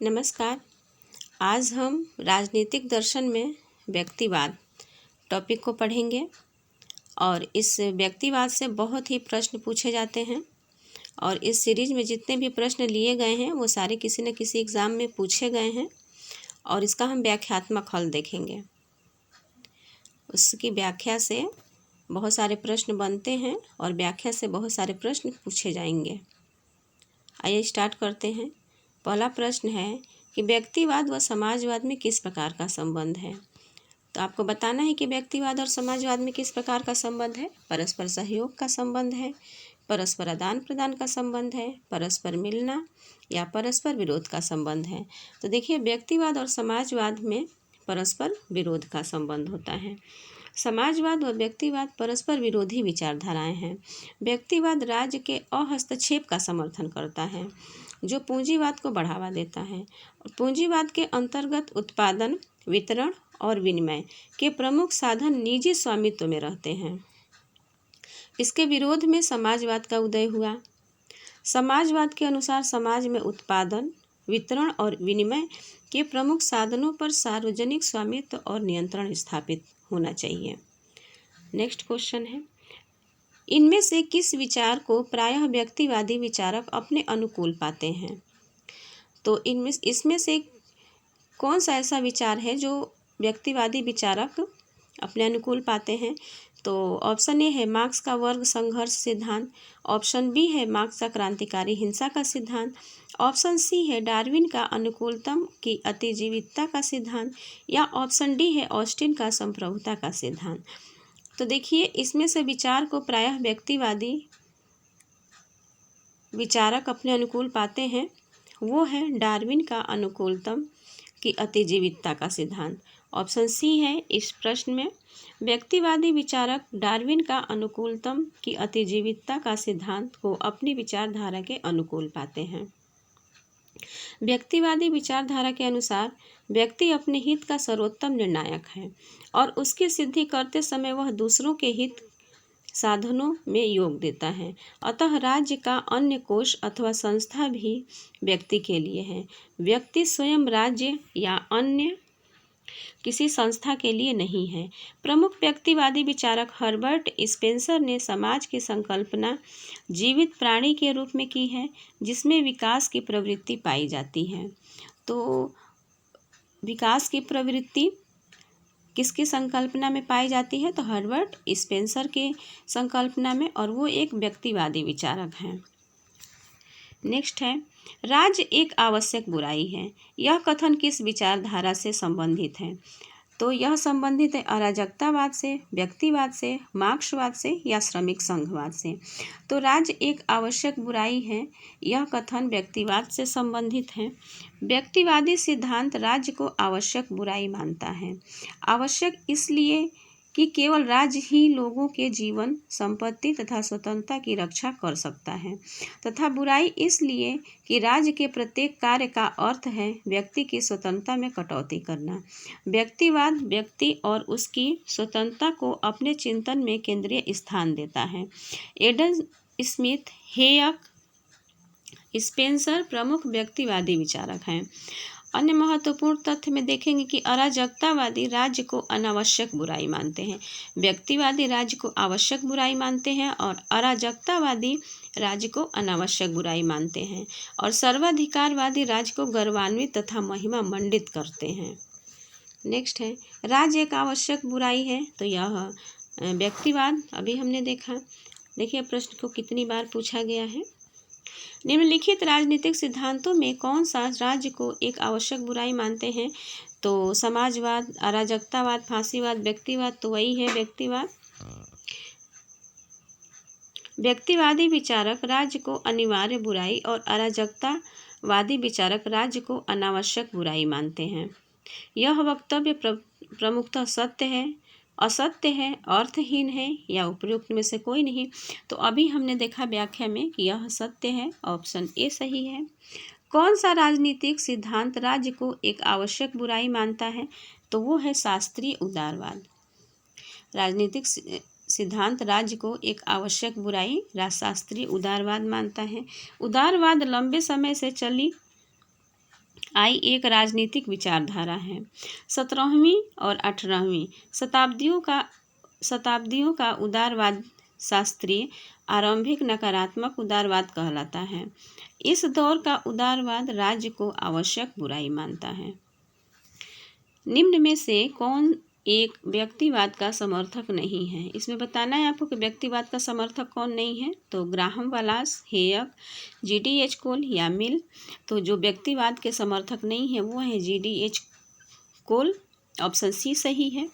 नमस्कार। आज हम राजनीतिक दर्शन में व्यक्तिवाद टॉपिक को पढ़ेंगे और इस व्यक्तिवाद से बहुत ही प्रश्न पूछे जाते हैं और इस सीरीज में जितने भी प्रश्न लिए गए हैं वो सारे किसी न किसी एग्ज़ाम में पूछे गए हैं और इसका हम व्याख्यात्मक हल देखेंगे। उसकी व्याख्या से बहुत सारे प्रश्न बनते हैं और व्याख्या से बहुत सारे प्रश्न पूछे जाएंगे। आइए स्टार्ट करते हैं। पहला प्रश्न है कि व्यक्तिवाद व समाजवाद में किस प्रकार का संबंध है। तो आपको बताना है कि व्यक्तिवाद और समाजवाद में किस प्रकार का संबंध है। परस्पर सहयोग का संबंध है, परस्पर आदान प्रदान का संबंध है, परस्पर मिलना या परस्पर विरोध का संबंध है। तो देखिए, व्यक्तिवाद और समाजवाद में परस्पर विरोध का संबंध होता है। समाजवाद व व्यक्तिवाद परस्पर विरोधी विचारधाराएं हैं। व्यक्तिवाद राज्य के अहस्तक्षेप का समर्थन करता है जो पूंजीवाद को बढ़ावा देता है। पूंजीवाद के अंतर्गत उत्पादन, वितरण और विनिमय के प्रमुख साधन निजी स्वामित्व में रहते हैं। इसके विरोध में समाजवाद का उदय हुआ। समाजवाद के अनुसार समाज में उत्पादन, वितरण और विनिमय के प्रमुख साधनों पर सार्वजनिक स्वामित्व और नियंत्रण स्थापित होना चाहिए। नेक्स्ट क्वेश्चन है, इनमें से किस विचार को प्रायः व्यक्तिवादी विचारक अपने अनुकूल पाते हैं। तो इसमें से कौन सा ऐसा विचार है जो व्यक्तिवादी विचारक अपने अनुकूल पाते हैं। तो ऑप्शन ए है मार्क्स का वर्ग संघर्ष सिद्धांत, ऑप्शन बी है मार्क्स का क्रांतिकारी हिंसा का सिद्धांत, ऑप्शन सी है डार्विन का अनुकूलतम की अतिजीवितता का सिद्धांत या ऑप्शन डी है ऑस्टिन का संप्रभुता का सिद्धांत। तो देखिए, इसमें से विचार को प्रायः व्यक्तिवादी विचारक अपने अनुकूल पाते हैं वो है डार्विन का अनुकूलतम की अतिजीवितता का सिद्धांत। ऑप्शन सी है इस प्रश्न में व्यक्तिवादी विचारक डार्विन का अनुकूलतम की अतिजीवितता का सिद्धांत को अपनी विचारधारा के अनुकूल पाते हैं। व्यक्तिवादी विचारधारा के अनुसार व्यक्ति अपने हित का सर्वोत्तम निर्णायक है और उसकी सिद्धि करते समय वह दूसरों के हित साधनों में योग देता है। अतः राज्य का अन्य कोष अथवा संस्था भी व्यक्ति के लिए है। व्यक्ति स्वयं राज्य या अन्य किसी संस्था के लिए नहीं है। प्रमुख व्यक्तिवादी विचारक हर्बर्ट स्पेंसर ने समाज की संकल्पना जीवित प्राणी के रूप में की है जिसमें विकास की प्रवृत्ति पाई जाती है। तो विकास की प्रवृत्ति किसकी संकल्पना में पाई जाती है। तो हर्बर्ट स्पेंसर के संकल्पना में, और वो एक व्यक्तिवादी विचारक हैं। नेक्स्ट है, राज्य एक आवश्यक बुराई है। यह कथन किस विचारधारा से संबंधित है। तो यह संबंधित है अराजकतावाद से, व्यक्तिवाद से, मार्क्सवाद से या श्रमिक संघवाद से। तो राज्य एक आवश्यक बुराई है, यह कथन व्यक्तिवाद से संबंधित है। व्यक्तिवादी सिद्धांत राज्य को आवश्यक बुराई मानता है। आवश्यक इसलिए कि केवल राज्य ही लोगों के जीवन, संपत्ति तथा स्वतंत्रता की रक्षा कर सकता है, तथा बुराई इसलिए कि राज्य के प्रत्येक कार्य का अर्थ है व्यक्ति की स्वतंत्रता में कटौती करना। व्यक्तिवाद व्यक्ति और उसकी स्वतंत्रता को अपने चिंतन में केंद्रीय स्थान देता है। एडम स्मिथ, हेयक, स्पेंसर प्रमुख व्यक्तिवादी विचारक हैं। अन्य महत्वपूर्ण तथ्य में देखेंगे कि अराजकतावादी राज्य को अनावश्यक बुराई मानते हैं, व्यक्तिवादी राज्य को आवश्यक बुराई मानते हैं और अराजकतावादी राज्य को अनावश्यक बुराई मानते हैं, और सर्वाधिकारवादी राज्य को गौरवान्वित तथा महिमा मंडित करते हैं। नेक्स्ट है, राज्य एक आवश्यक बुराई है। तो यह व्यक्तिवाद अभी हमने देखा। देखिए, प्रश्न को कितनी बार पूछा गया है। निम्नलिखित राजनीतिक सिद्धांतों में कौन सा राज्य को एक आवश्यक बुराई मानते हैं। तो समाजवाद, अराजकतावाद, फांसीवाद, व्यक्तिवाद। तो वही है व्यक्तिवाद। व्यक्तिवादी विचारक राज्य को अनिवार्य बुराई और अराजकतावादी विचारक राज्य को अनावश्यक बुराई मानते हैं। यह वक्तव्य प्रमुखतः सत्य है, असत्य है, अर्थहीन है या उपयुक्त में से कोई नहीं। तो अभी हमने देखा व्याख्या में कि यह सत्य है, ऑप्शन ए सही है। कौन सा राजनीतिक सिद्धांत राज्य को एक आवश्यक बुराई मानता है। तो वो है शास्त्रीय उदारवाद। राजनीतिक सिद्धांत राज्य को एक आवश्यक बुराई शास्त्रीय उदारवाद मानता है। उदारवाद लंबे समय से चली आई एक राजनीतिक विचारधारा है। 17वीं और 18वीं शताब्दियों का उदारवाद शास्त्रीय आरंभिक नकारात्मक उदारवाद कहलाता है। इस दौर का उदारवाद राज्य को आवश्यक बुराई मानता है। निम्न में से कौन एक व्यक्तिवाद का समर्थक नहीं है? इसमें बताना है आपको कि व्यक्तिवाद का समर्थक कौन नहीं है। तो ग्राहम वालास, हेयक, GDH कोल या मिल। तो जो व्यक्तिवाद के समर्थक नहीं है वो है GDH कोल। ऑप्शन सी सही है।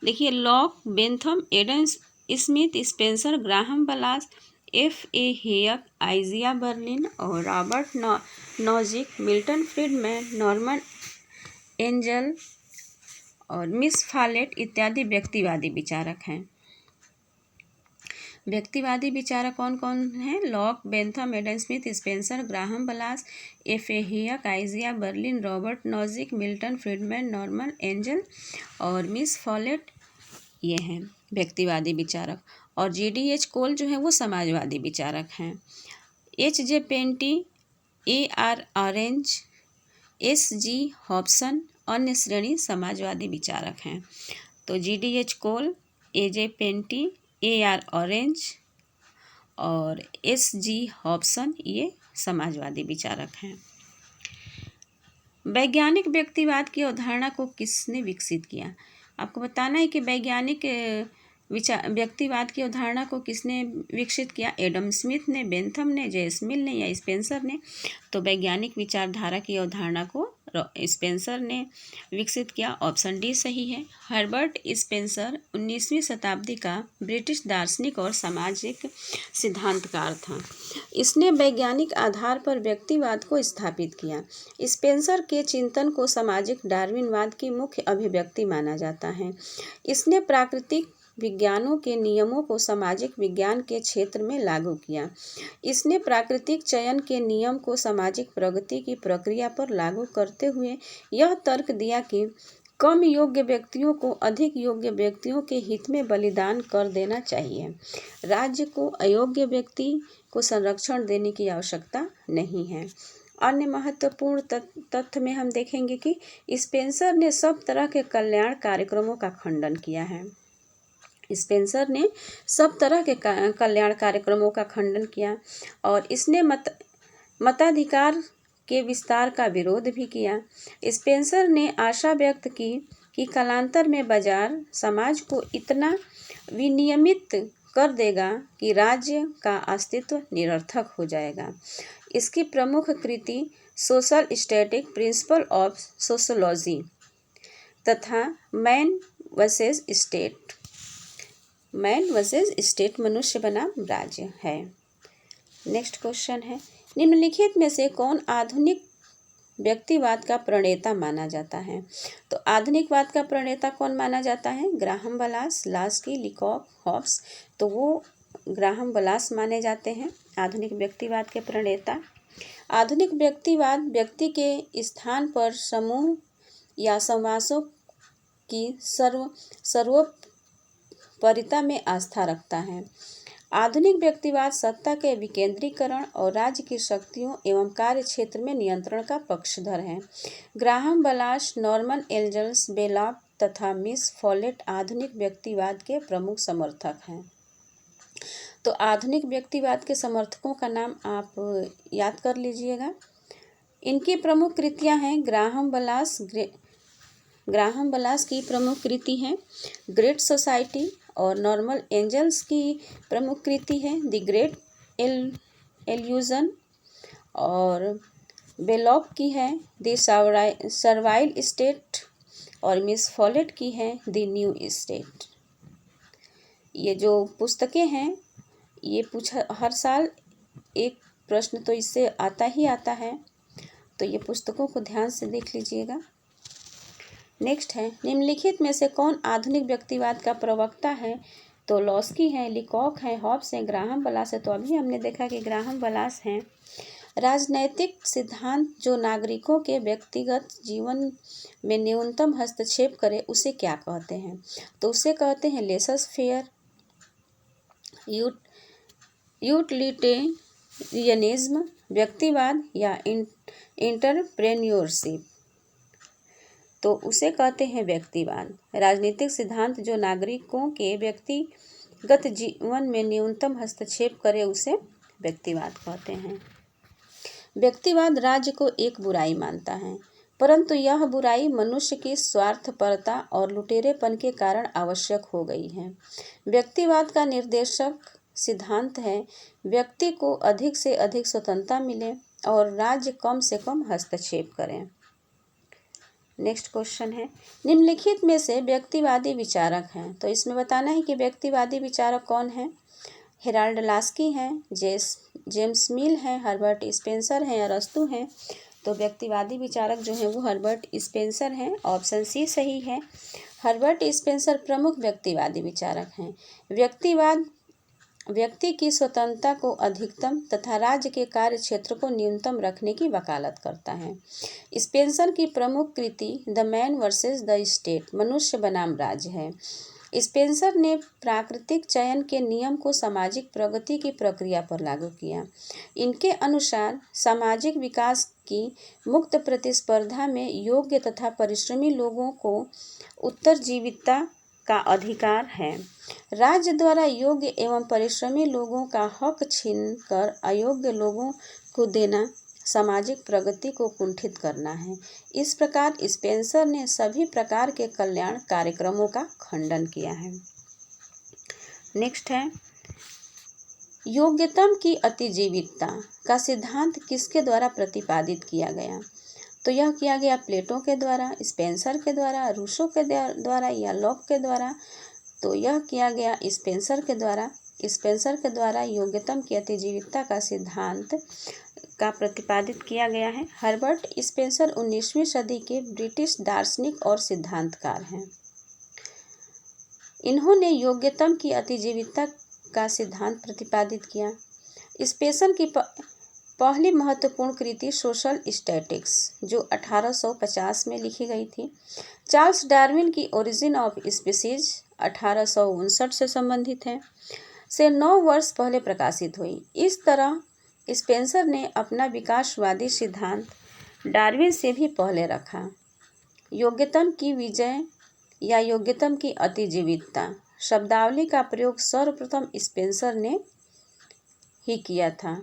देखिए, Locke, Bentham, Adam Smith, Spencer, Graham Wallas, FA Hayek, Isaiah Berlin और Robert Nozick, Milton Friedman, Norman Angell और मिस फॉलेट इत्यादि व्यक्तिवादी विचारक हैं। व्यक्तिवादी विचारक कौन कौन हैं? Locke, Bentham, Adam Smith, Spencer, Graham Wallas, FA Hayek, Isaiah Berlin, Robert Nozick, Milton Friedman, Norman Angell और मिस फॉलेट, ये हैं व्यक्तिवादी विचारक। और GDH कोल जो है वो समाजवादी विचारक हैं। HJ पेंटी, AR ऑरेंज, SG हॉब्सन अन्य श्रेणी समाजवादी विचारक हैं। तो GDH कोल, AJ पेंटी, AR ऑरेंज और SG हॉब्सन ये समाजवादी विचारक हैं। वैज्ञानिक व्यक्तिवाद की अवधारणा को किसने विकसित किया? आपको बताना है कि वैज्ञानिक व्यक्तिवाद की अवधारणा को किसने विकसित किया? एडम स्मिथ ने, बेंथम ने, जेम्स मिल ने या स्पेंसर ने? तो वैज्ञानिक विचारधारा की अवधारणा को स्पेंसर ने विकसित किया। ऑप्शन डी सही है। हर्बर्ट स्पेंसर 19वीं शताब्दी का ब्रिटिश दार्शनिक और सामाजिक सिद्धांतकार था। इसने वैज्ञानिक आधार पर व्यक्तिवाद को स्थापित किया। स्पेंसर के चिंतन को सामाजिक डार्विनवाद की मुख्य अभिव्यक्ति माना जाता है। इसने प्राकृतिक विज्ञानों के नियमों को सामाजिक विज्ञान के क्षेत्र में लागू किया। इसने प्राकृतिक चयन के नियम को सामाजिक प्रगति की प्रक्रिया पर लागू करते हुए यह तर्क दिया कि कम योग्य व्यक्तियों को अधिक योग्य व्यक्तियों के हित में बलिदान कर देना चाहिए। राज्य को अयोग्य व्यक्ति को संरक्षण देने की आवश्यकता नहीं है। अन्य महत्वपूर्ण तथ्य में हम देखेंगे कि स्पेंसर ने सब तरह के कल्याण कार्यक्रमों का खंडन किया है। स्पेंसर ने सब तरह के कल्याण कार्यक्रमों का खंडन किया और इसने मताधिकार के विस्तार का विरोध भी किया। स्पेंसर ने आशा व्यक्त की कि कालांतर में बाजार समाज को इतना विनियमित कर देगा कि राज्य का अस्तित्व निरर्थक हो जाएगा। इसकी प्रमुख कृति social static principle of sociology तथा मैन वर्सेस स्टेट मनुष्य बनाम राज्य है। नेक्स्ट क्वेश्चन है, निम्नलिखित में से कौन आधुनिक व्यक्तिवाद का प्रणेता माना जाता है? तो आधुनिकवाद का प्रणेता कौन माना जाता है? Graham Wallas, Laski, Leacock, Hobbes. तो वो ग्राहम वालास माने जाते हैं आधुनिक व्यक्तिवाद के प्रणेता। आधुनिक व्यक्तिवाद व्यक्ति के स्थान पर समूह या समासों की सर्वोपरिता में आस्था रखता है। आधुनिक व्यक्तिवाद सत्ता के विकेंद्रीकरण और राज्य की शक्तियों एवं कार्य क्षेत्र में नियंत्रण का पक्षधर है। ग्राहम वालास, नॉर्मन एंजल्स, बेलॉक तथा मिस फॉलेट आधुनिक व्यक्तिवाद के प्रमुख समर्थक हैं। तो आधुनिक व्यक्तिवाद के समर्थकों का नाम आप याद कर लीजिएगा। इनकी प्रमुख कृतियां हैं ग्राहम वालास की प्रमुख कृति है ग्रेट सोसाइटी और नॉर्मन एंजल्स की प्रमुख कृति है द ग्रेट इल्यूजन और बेलॉक की है द सर्वाइल स्टेट और मिस फॉलेट की है द न्यू स्टेट। ये जो पुस्तकें हैं ये हर साल एक प्रश्न तो इससे आता ही आता है, तो ये पुस्तकों को ध्यान से देख लीजिएगा। नेक्स्ट है, निम्नलिखित में से कौन आधुनिक व्यक्तिवाद का प्रवक्ता है? तो लॉस्की है, लिकॉक है, हॉब्स है, ग्राहम वालास है। तो अभी हमने देखा कि ग्राहम वालास हैं। राजनैतिक सिद्धांत जो नागरिकों के व्यक्तिगत जीवन में न्यूनतम हस्तक्षेप करे उसे क्या कहते हैं? तो उसे कहते हैं लेसस फेयर, यूटिलिटेरियनिज्म, व्यक्तिवाद या इंटरप्रेन्योरशिप, तो उसे कहते हैं व्यक्तिवाद। राजनीतिक सिद्धांत जो नागरिकों के व्यक्तिगत जीवन में न्यूनतम हस्तक्षेप करे उसे व्यक्तिवाद कहते हैं। व्यक्तिवाद राज्य को एक बुराई मानता है, परंतु यह बुराई मनुष्य की स्वार्थपरता और लुटेरेपन के कारण आवश्यक हो गई है। व्यक्तिवाद का निर्देशक सिद्धांत है व्यक्ति को अधिक से अधिक स्वतंत्रता मिले और राज्य कम से कम हस्तक्षेप करें। नेक्स्ट क्वेश्चन है, निम्नलिखित में से व्यक्तिवादी विचारक हैं, तो इसमें बताना है कि व्यक्तिवादी विचारक कौन है। हेराल्ड लास्की हैं, जेम्स मिल हैं, हर्बर्ट स्पेंसर हैं, अरस्तू हैं। तो व्यक्तिवादी विचारक जो हैं वो हर्बर्ट स्पेंसर हैं। ऑप्शन सी सही है। हर्बर्ट स्पेंसर प्रमुख व्यक्तिवादी विचारक हैं। व्यक्तिवाद व्यक्ति की स्वतंत्रता को अधिकतम तथा राज्य के कार्य क्षेत्र को न्यूनतम रखने की वकालत करता है। स्पेंसर की प्रमुख कृति the man versus the state, मनुष्य बनाम राज्य है। स्पेंसर ने प्राकृतिक चयन के नियम को सामाजिक प्रगति की प्रक्रिया पर लागू किया। इनके अनुसार सामाजिक विकास की मुक्त प्रतिस्पर्धा में योग्य तथा परिश्रमी लोगों को उत्तरजीविता का अधिकार है। राज्य द्वारा योग्य एवं परिश्रमी लोगों का हक छीनकर अयोग्य लोगों को देना सामाजिक प्रगति को कुंठित करना है। इस प्रकार स्पेंसर ने सभी प्रकार के कल्याण कार्यक्रमों का खंडन किया है। नेक्स्ट है, योग्यतम की अतिजीवितता का सिद्धांत किसके द्वारा प्रतिपादित किया गया। तो यह किया गया प्लेटो के द्वारा, स्पेंसर के द्वारा, रूसो के द्वारा या लॉक के द्वारा। तो यह किया गया स्पेंसर के द्वारा। स्पेंसर के द्वारा योग्यतम की अतिजीवितता का सिद्धांत का प्रतिपादित किया गया है। हर्बर्ट स्पेंसर 19वीं सदी के ब्रिटिश दार्शनिक और सिद्धांतकार हैं। इन्होंने योग्यतम की अतिजीवितता का सिद्धांत प्रतिपादित किया। स्पेंसर की पहली महत्वपूर्ण कृति सोशल स्टैटिक्स जो 1850 में लिखी गई थी। चार्ल्स डार्विन की ओरिजिन ऑफ स्पीसीज 1859 से संबंधित है, से 9 वर्ष पहले प्रकाशित हुई। इस तरह स्पेंसर ने अपना विकासवादी सिद्धांत डार्विन से भी पहले रखा। योग्यतम की विजय या योग्यतम की अतिजीवितता शब्दावली का प्रयोग सर्वप्रथम स्पेंसर ने ही किया था।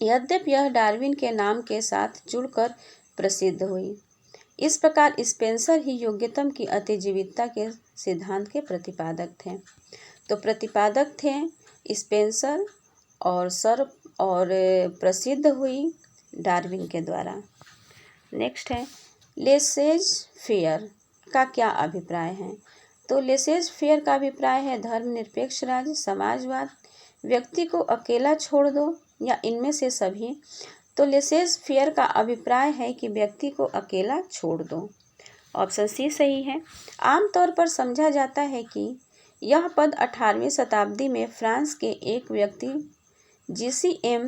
यद्यपि यह डार्विन के नाम के साथ जुड़कर प्रसिद्ध हुई। इस प्रकार स्पेंसर ही योग्यतम की अतिजीवितता के सिद्धांत के प्रतिपादक थे। तो प्रतिपादक थे स्पेंसर और प्रसिद्ध हुई डार्विन के द्वारा। नेक्स्ट है, लेसेज फेयर का क्या अभिप्राय है। तो लेसेज फेयर का अभिप्राय है धर्मनिरपेक्ष राज्य, समाजवाद, व्यक्ति को अकेला छोड़ दो या इनमें से सभी। तो लेसेज फेयर का अभिप्राय है कि व्यक्ति को अकेला छोड़ दो। ऑप्शन सी सही है। आमतौर पर समझा जाता है कि यह पद 18वीं शताब्दी में फ्रांस के एक व्यक्ति जीसीएम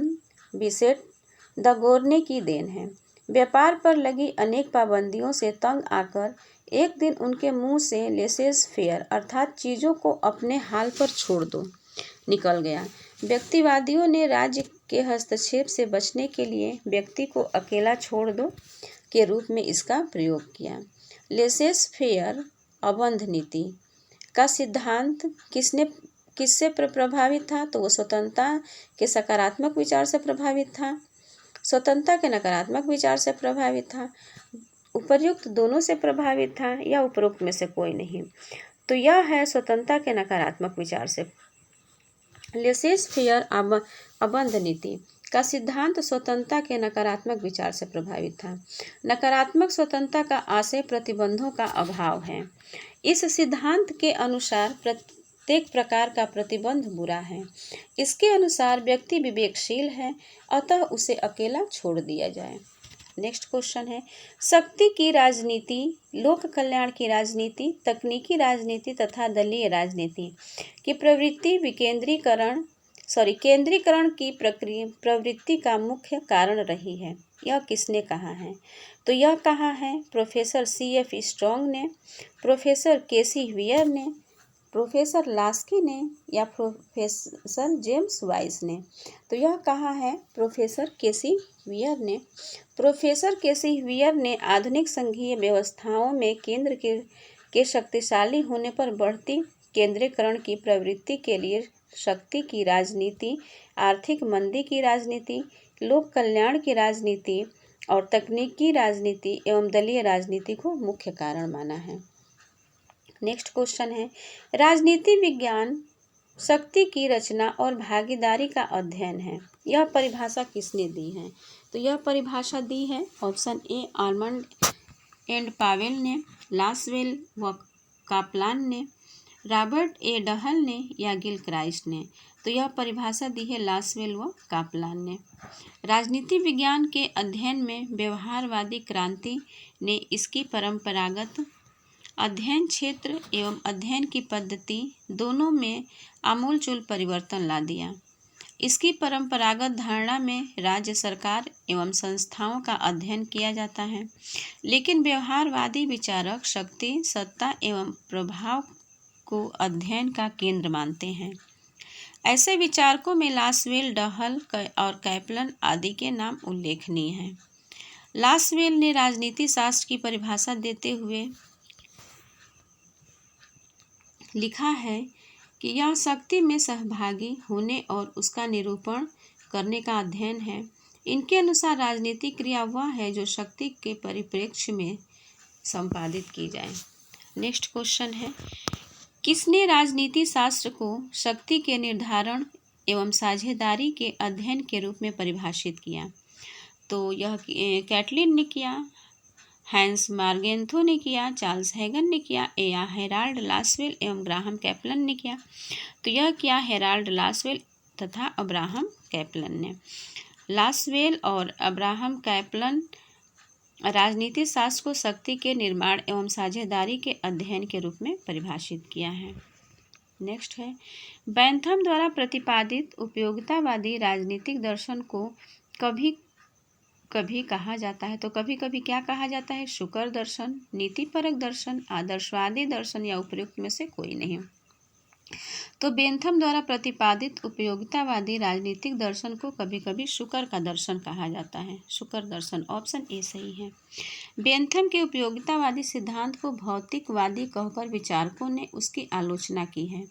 बिसेट द गोर्ने की देन है। व्यापार पर लगी अनेक पाबंदियों से तंग आकर एक दिन उनके मुंह से लेसेज फेयर अर्थात चीज़ों को अपने हाल पर छोड़ दो निकल गया। व्यक्तिवादियों ने राज्य के हस्तक्षेप से बचने के लिए व्यक्ति को अकेला छोड़ दो के रूप में इसका प्रयोग किया। लेसेज फेयर अबंध नीति का सिद्धांत किससे प्रभावित था। तो वो स्वतंत्रता के सकारात्मक विचार से प्रभावित था, स्वतंत्रता के नकारात्मक विचार से प्रभावित था, उपर्युक्त दोनों से प्रभावित था या उपरोक्त में से कोई नहीं। तो यह है स्वतंत्रता के नकारात्मक विचार से। लेसेज फेयर अबंध नीति का सिद्धांत स्वतंत्रता के नकारात्मक विचार से प्रभावित था। नकारात्मक स्वतंत्रता का आशय प्रतिबंधों का अभाव है। इस सिद्धांत के अनुसार प्रत्येक प्रकार का प्रतिबंध बुरा है। इसके अनुसार व्यक्ति विवेकशील है, अतः उसे अकेला छोड़ दिया जाए। नेक्स्ट क्वेश्चन है, शक्ति की राजनीति, लोक कल्याण की राजनीति, तकनीकी राजनीति तथा दलीय राजनीति की केंद्रीकरण की प्रवृत्ति का मुख्य कारण रही है। यह किसने कहा है। तो यह कहा है प्रोफेसर CF स्ट्रॉन्ग ने, प्रोफेसर KC व्हीयर ने, प्रोफेसर लास्की ने या प्रोफेसर जेम्स वाइस ने? तो यह कहा है प्रोफेसर केसी वियर ने। प्रोफेसर केसी वियर ने आधुनिक संघीय व्यवस्थाओं में केंद्र के शक्तिशाली होने पर बढ़ती केंद्रीकरण की प्रवृत्ति के लिए शक्ति की राजनीति, आर्थिक मंदी की राजनीति, लोक कल्याण की राजनीति और तकनीकी राजनीति एवं दलीय राजनीति को मुख्य कारण माना है। नेक्स्ट क्वेश्चन है, राजनीति विज्ञान शक्ति की रचना और भागीदारी का अध्ययन है। यह परिभाषा किसने दी है? तो यह परिभाषा दी है option A Almond and Powell ने, लासवेल व कापलान ने, रॉबर्ट ए डहल ने या गिल क्राइस्ट ने? तो यह परिभाषा दी है लासवेल व कापलान ने। राजनीति विज्ञान के अध्ययन में व्यवहारवादी क्रांति ने इसकी परंपरागत अध्ययन क्षेत्र एवं अध्ययन की पद्धति दोनों में आमूलचूल परिवर्तन ला दिया। इसकी परंपरागत धारणा में राज्य सरकार एवं संस्थाओं का अध्ययन किया जाता है, लेकिन व्यवहारवादी विचारक शक्ति, सत्ता एवं प्रभाव को अध्ययन का केंद्र मानते हैं। ऐसे विचारकों में लासवेल, डहल और कैपलन आदि के नाम उल्लेखनीय हैं। लासवेल ने राजनीति शास्त्र की परिभाषा देते हुए लिखा है कि यह शक्ति में सहभागी होने और उसका निरूपण करने का अध्ययन है। इनके अनुसार राजनीतिक क्रिया वह है जो शक्ति के परिप्रेक्ष्य में संपादित की जाए। नेक्स्ट क्वेश्चन है, किसने राजनीति शास्त्र को शक्ति के निर्धारण एवं साझेदारी के अध्ययन के रूप में परिभाषित किया? तो यह कैटलिन ने किया, हैंस मार्गेंथो ने किया, चार्ल्स हैगन ने किया या हेराल्ड लासवेल एवं अब्राहम कैपलन ने किया? तो यह किया हेराल्ड लासवेल तथा अब्राहम कैपलन ने। लासवेल और अब्राहम कैपलन राजनीति शास्त्र को शक्ति के निर्माण एवं साझेदारी के अध्ययन के रूप में परिभाषित किया है। नेक्स्ट है, बैंथम द्वारा प्रतिपादित उपयोगितावादी राजनीतिक दर्शन को कभी कभी कहा जाता है। तो कभी कभी क्या कहा जाता है? शुकर दर्शन, नीतिपरक दर्शन, आदर्शवादी दर्शन या उपयुक्त में से कोई नहीं। तो बेंथम द्वारा प्रतिपादित उपयोगितावादी राजनीतिक दर्शन को कभी कभी शुकर का दर्शन कहा जाता है। शुकर दर्शन, ऑप्शन ए सही है। बेंथम के उपयोगितावादी सिद्धांत को भौतिकवादी कहकर विचारकों ने उसकी आलोचना की है।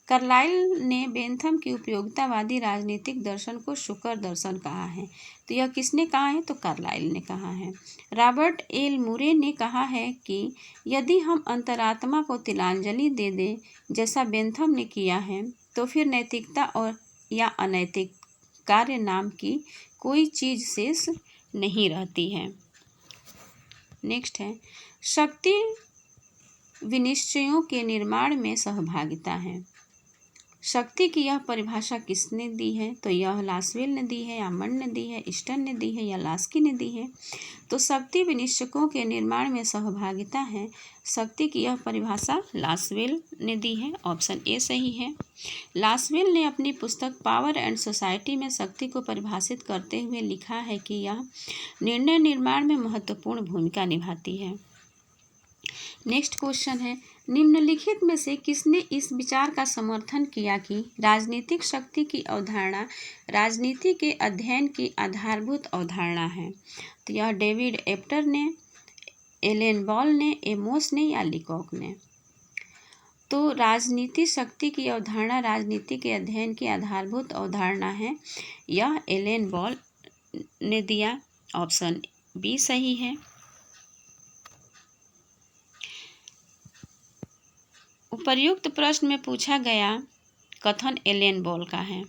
कार्लाइल ने बेंथम की उपयोगितावादी राजनीतिक दर्शन को शुकर दर्शन कहा है। तो यह किसने कहा है? तो कार्लाइल ने कहा है। रॉबर्ट एल मुरे ने कहा है कि यदि हम अंतरात्मा को तिलांजलि दे दें जैसा बेंथम ने किया है, तो फिर नैतिकता और या अनैतिक कार्य नाम की कोई चीज शेष नहीं रहती है। नेक्स्ट है, शक्ति विनिश्चयों के निर्माण में सहभागिता है। शक्ति की यह परिभाषा किसने दी है? तो यह लासवेल ने दी है, आमंड ने दी है, ईस्टन ने दी है या लास्की ने दी है? तो शक्ति विनिश्चकों के निर्माण में सहभागिता है। शक्ति की यह परिभाषा लासवेल ने दी है, ऑप्शन ए सही है। लासवेल ने अपनी पुस्तक पावर एंड सोसाइटी में शक्ति को परिभाषित करते हुए लिखा है कि यह निर्णय निर्माण में महत्वपूर्ण भूमिका निभाती है। नेक्स्ट क्वेश्चन है, निम्नलिखित में से किसने इस विचार का समर्थन किया कि राजनीतिक शक्ति की अवधारणा राजनीति के अध्ययन की आधारभूत अवधारणा है? तो यह डेविड एप्टर ने, एलेन बॉल ने, एमोस ने या लिकॉक ने? तो राजनीति शक्ति की अवधारणा राजनीति के अध्ययन की आधारभूत अवधारणा है, यह एलेन बॉल ने दिया, ऑप्शन बी सही है। उपर्युक्त प्रश्न में पूछा गया कथन एलेन बॉल का है,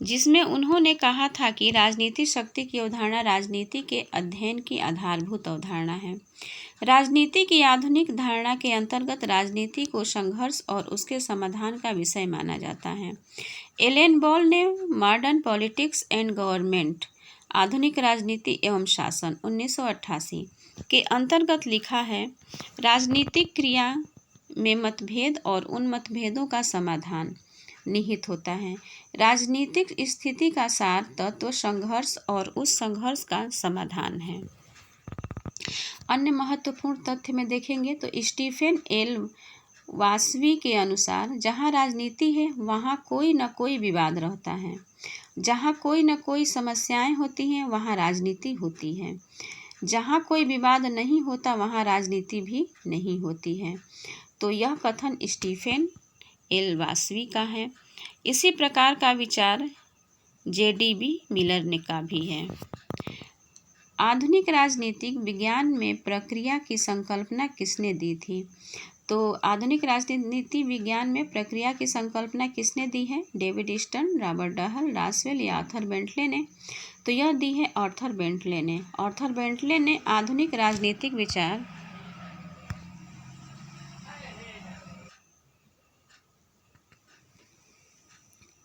जिसमें उन्होंने कहा था कि राजनीतिक शक्ति की अवधारणा राजनीति के अध्ययन की आधारभूत अवधारणा है। राजनीति की आधुनिक धारणा के अंतर्गत राजनीति को संघर्ष और उसके समाधान का विषय माना जाता है। एलेन बॉल ने मॉडर्न पॉलिटिक्स एंड गवर्नमेंट, आधुनिक राजनीति एवं शासन 1988 के अंतर्गत लिखा है, राजनीतिक क्रिया में मतभेद और उन मतभेदों का समाधान निहित होता है। राजनीतिक स्थिति का सार तत्व संघर्ष और उस संघर्ष का समाधान है। अन्य महत्वपूर्ण तथ्य में देखेंगे तो स्टीफेन एल वासवी के अनुसार जहाँ राजनीति है वहाँ कोई न कोई विवाद रहता है, जहाँ कोई न कोई समस्याएं होती हैं वहाँ राजनीति होती है, जहाँ कोई विवाद नहीं होता वहाँ राजनीति भी नहीं होती है। तो यह कथन स्टीफेन एल वासवी का है। इसी प्रकार का विचार जेडीबी मिलर ने का भी है। आधुनिक राजनीतिक विज्ञान में प्रक्रिया की संकल्पना किसने दी थी? तो आधुनिक राजनीति विज्ञान में प्रक्रिया की संकल्पना किसने दी है? डेविड स्टर्न, रॉबर्ट डहल, रासवेल या आर्थर बेंटले ने? तो यह दी है आर्थर बेंटले ने। आर्थर बेंटले ने आधुनिक राजनीतिक विचार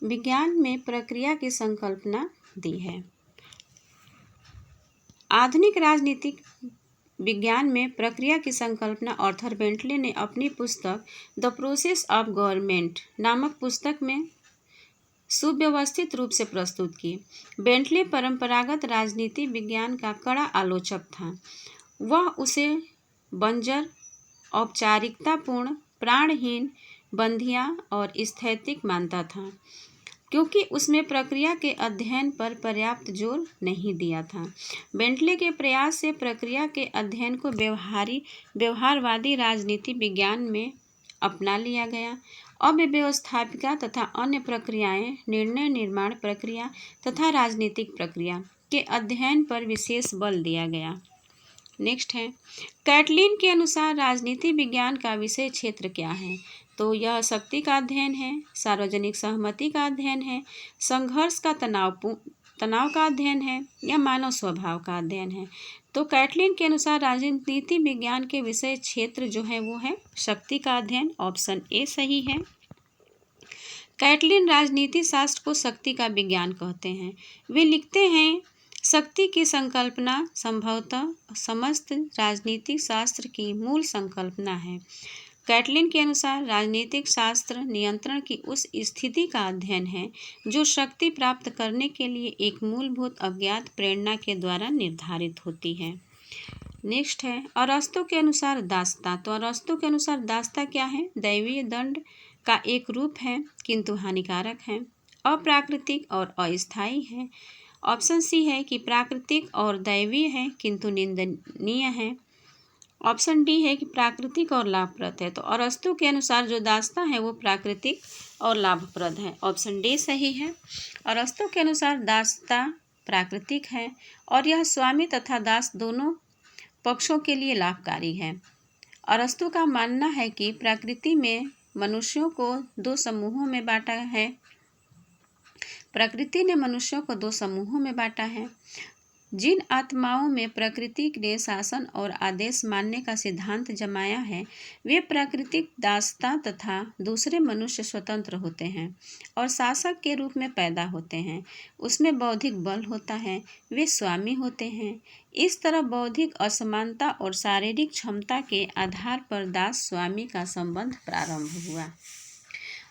विज्ञान में प्रक्रिया की संकल्पना दी है। आधुनिक राजनीतिक विज्ञान में प्रक्रिया की संकल्पना आर्थर बेंटले ने अपनी पुस्तक द प्रोसेस ऑफ गवर्नमेंट नामक पुस्तक में सुव्यवस्थित रूप से प्रस्तुत की। बेंटले परंपरागत राजनीति विज्ञान का कड़ा आलोचक था। वह उसे बंजर, औपचारिकतापूर्ण, प्राणहीन, बंधिया और स्थैतिक मानता था, क्योंकि उसमें प्रक्रिया के अध्ययन पर पर्याप्त जोर नहीं दिया था। बेंटले के प्रयास से प्रक्रिया के अध्ययन को व्यवहारवादी राजनीति विज्ञान में अपना लिया गया। अब व्यवस्थापिका तथा अन्य प्रक्रियाएं, निर्णय निर्माण प्रक्रिया तथा राजनीतिक प्रक्रिया के अध्ययन पर विशेष बल दिया गया। नेक्स्ट है, कैटलिन के अनुसार राजनीति विज्ञान का विषय क्षेत्र क्या है? तो यह शक्ति का अध्ययन है, सार्वजनिक सहमति का अध्ययन है, संघर्ष का तनाव का अध्ययन है या मानव स्वभाव का अध्ययन है। तो कैटलिन के अनुसार राजनीति विज्ञान के विषय क्षेत्र जो है वो है शक्ति का अध्ययन। ऑप्शन ए सही है। कैटलिन राजनीति शास्त्र को शक्ति का विज्ञान कहते हैं। वे लिखते हैं, शक्ति की संकल्पना संभवतः समस्त राजनीतिक शास्त्र की मूल संकल्पना है। कैटलिन के अनुसार राजनीतिक शास्त्र नियंत्रण की उस स्थिति का अध्ययन है जो शक्ति प्राप्त करने के लिए एक मूलभूत अज्ञात प्रेरणा के द्वारा निर्धारित होती है। नेक्स्ट है, अरस्तु के अनुसार दासता। तो अरस्तु के अनुसार दासता क्या है? दैवीय दंड का एक रूप है किंतु हानिकारक है, अप्राकृतिक और अस्थायी है। ऑप्शन सी है कि प्राकृतिक और दैवीय है किंतु निंदनीय है। ऑप्शन डी है कि प्राकृतिक और लाभप्रद है। तो अरस्तु के अनुसार जो दासता है वो प्राकृतिक और लाभप्रद है। ऑप्शन डी सही है। अरस्तु के अनुसार दासता प्राकृतिक है और यह स्वामी तथा दास दोनों पक्षों के लिए लाभकारी है। अरस्तु का मानना है कि प्रकृति में मनुष्यों को दो समूहों में बांटा है। प्रकृति ने मनुष्यों को दो समूहों में बांटा है। जिन आत्माओं में प्रकृति ने शासन और आदेश मानने का सिद्धांत जमाया है वे प्राकृतिक दासता तथा दूसरे मनुष्य स्वतंत्र होते हैं और शासक के रूप में पैदा होते हैं। उसमें बौद्धिक बल होता है, वे स्वामी होते हैं। इस तरह बौद्धिक असमानता और शारीरिक क्षमता के आधार पर दास स्वामी का संबंध प्रारंभ हुआ।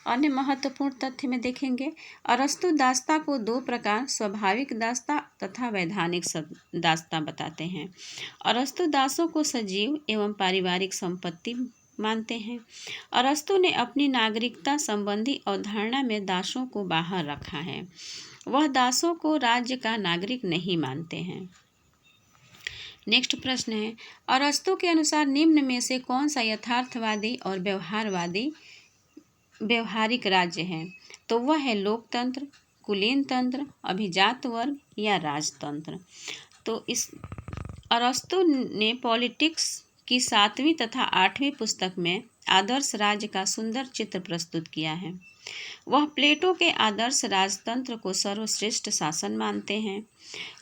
अन्य महत्वपूर्ण तथ्य में देखेंगे, अरस्तु दासता को दो प्रकार स्वाभाविक दासता तथा वैधानिक दासता बताते हैं। अरस्तु दासों को सजीव एवं पारिवारिक संपत्ति मानते हैं। अरस्तु ने अपनी नागरिकता संबंधी अवधारणा में दासों को बाहर रखा है। वह दासों को राज्य का नागरिक नहीं मानते हैं। नेक्स्ट प्रश्न है, अरस्तु के अनुसार निम्न में से कौन सा यथार्थवादी और व्यवहारिक राज्य है? तो वह है लोकतंत्र, कुलीन तंत्र, अभिजात वर्ग या राजतंत्र। तो इस अरस्तु ने पॉलिटिक्स की 7वीं तथा 8वीं पुस्तक में आदर्श राज्य का सुंदर चित्र प्रस्तुत किया है। वह प्लेटो के आदर्श राजतंत्र को सर्वश्रेष्ठ शासन मानते हैं,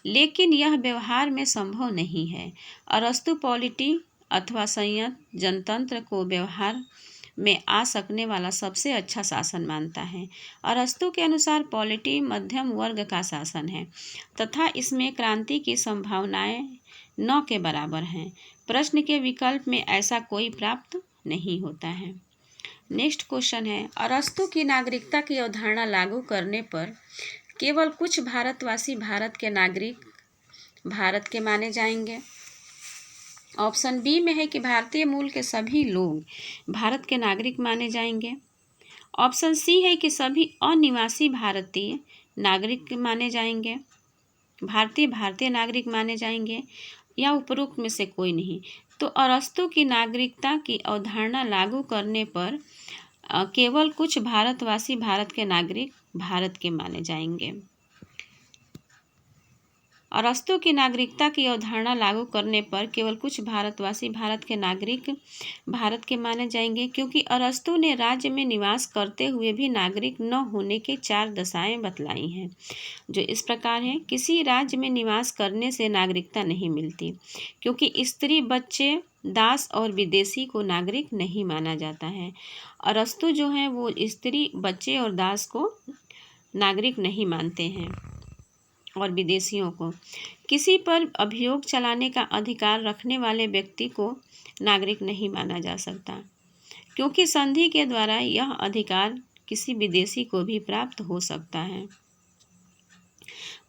लेकिन यह व्यवहार में संभव नहीं है। अरस्तु पॉलिटी अथवा संयत जनतंत्र को व्यवहार में आ सकने वाला सबसे अच्छा शासन मानता है। अरस्तु के अनुसार पॉलिटी मध्यम वर्ग का शासन है तथा इसमें क्रांति की संभावनाएं 9 के बराबर हैं। प्रश्न के विकल्प में ऐसा कोई प्राप्त नहीं होता है। नेक्स्ट क्वेश्चन है, अरस्तु की नागरिकता की अवधारणा लागू करने पर केवल कुछ भारतवासी भारत के नागरिक भारत के माने जाएंगे। ऑप्शन बी में है कि भारतीय मूल के सभी लोग भारत के नागरिक माने जाएंगे। ऑप्शन सी है कि सभी अनिवासी भारतीय नागरिक माने जाएंगे, भारतीय नागरिक माने जाएंगे, या उपरोक्त में से कोई नहीं। तो अरस्तू की नागरिकता की अवधारणा लागू करने पर केवल कुछ भारतवासी भारत के नागरिक भारत के माने जाएंगे। अरस्तू की नागरिकता की अवधारणा लागू करने पर केवल कुछ भारतवासी भारत के नागरिक भारत के माने जाएंगे, क्योंकि अरस्तू ने राज्य में निवास करते हुए भी नागरिक न होने के 4 दशाएं बतलाई हैं, जो इस प्रकार हैं। किसी राज्य में निवास करने से नागरिकता नहीं मिलती, क्योंकि स्त्री, बच्चे, दास और विदेशी को नागरिक नहीं माना जाता है। अरस्तू जो है वो स्त्री, बच्चे और दास को नागरिक नहीं मानते हैं और विदेशियों को। किसी पर अभियोग चलाने का अधिकार रखने वाले व्यक्ति को नागरिक नहीं माना जा सकता, क्योंकि संधि के द्वारा यह अधिकार किसी विदेशी को भी प्राप्त हो सकता है।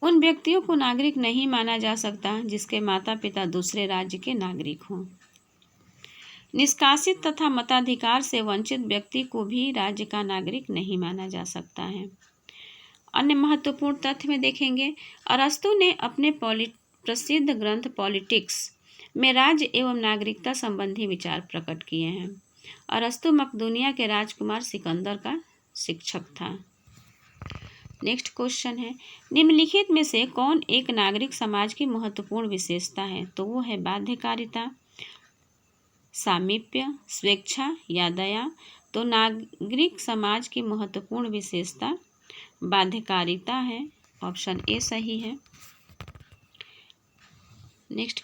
उन व्यक्तियों को नागरिक नहीं माना जा सकता जिसके माता पिता दूसरे राज्य के नागरिक हों। निष्कासित तथा मताधिकार से वंचित व्यक्ति को भी राज्य का नागरिक नहीं माना जा सकता है। अन्य महत्वपूर्ण तथ्य में देखेंगे, अरस्तू ने अपने प्रसिद्ध ग्रंथ पॉलिटिक्स में राज्य एवं नागरिकता संबंधी विचार प्रकट किए हैं। अरस्तू मकदूनिया के राजकुमार सिकंदर का शिक्षक था। नेक्स्ट क्वेश्चन है, निम्नलिखित में से कौन एक नागरिक समाज की महत्वपूर्ण विशेषता है? तो वो है बाध्यकारिता, सामीप्य, स्वेच्छा या दया। तो नागरिक समाज की महत्वपूर्ण विशेषता बाध्यकारिता है। ऑप्शन ए सही है। नेक्स्ट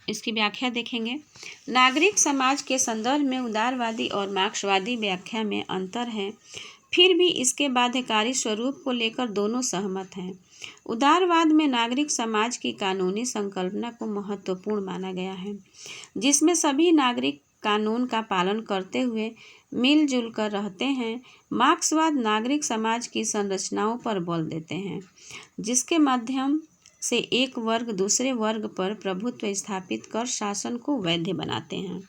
इसकी व्याख्या देखेंगे। नागरिक समाज के संदर्भ में उदारवादी और मार्क्सवादी व्याख्या में अंतर है, फिर भी इसके बाध्यकारी स्वरूप को लेकर दोनों सहमत हैं। उदारवाद में नागरिक समाज की कानूनी संकल्पना को महत्वपूर्ण माना गया है, जिसमें सभी नागरिक कानून का पालन करते हुए मिलजुल कर रहते हैं। मार्क्सवाद नागरिक समाज की संरचनाओं पर बल देते हैं, जिसके माध्यम से एक वर्ग दूसरे वर्ग पर प्रभुत्व स्थापित कर शासन को वैध बनाते हैं।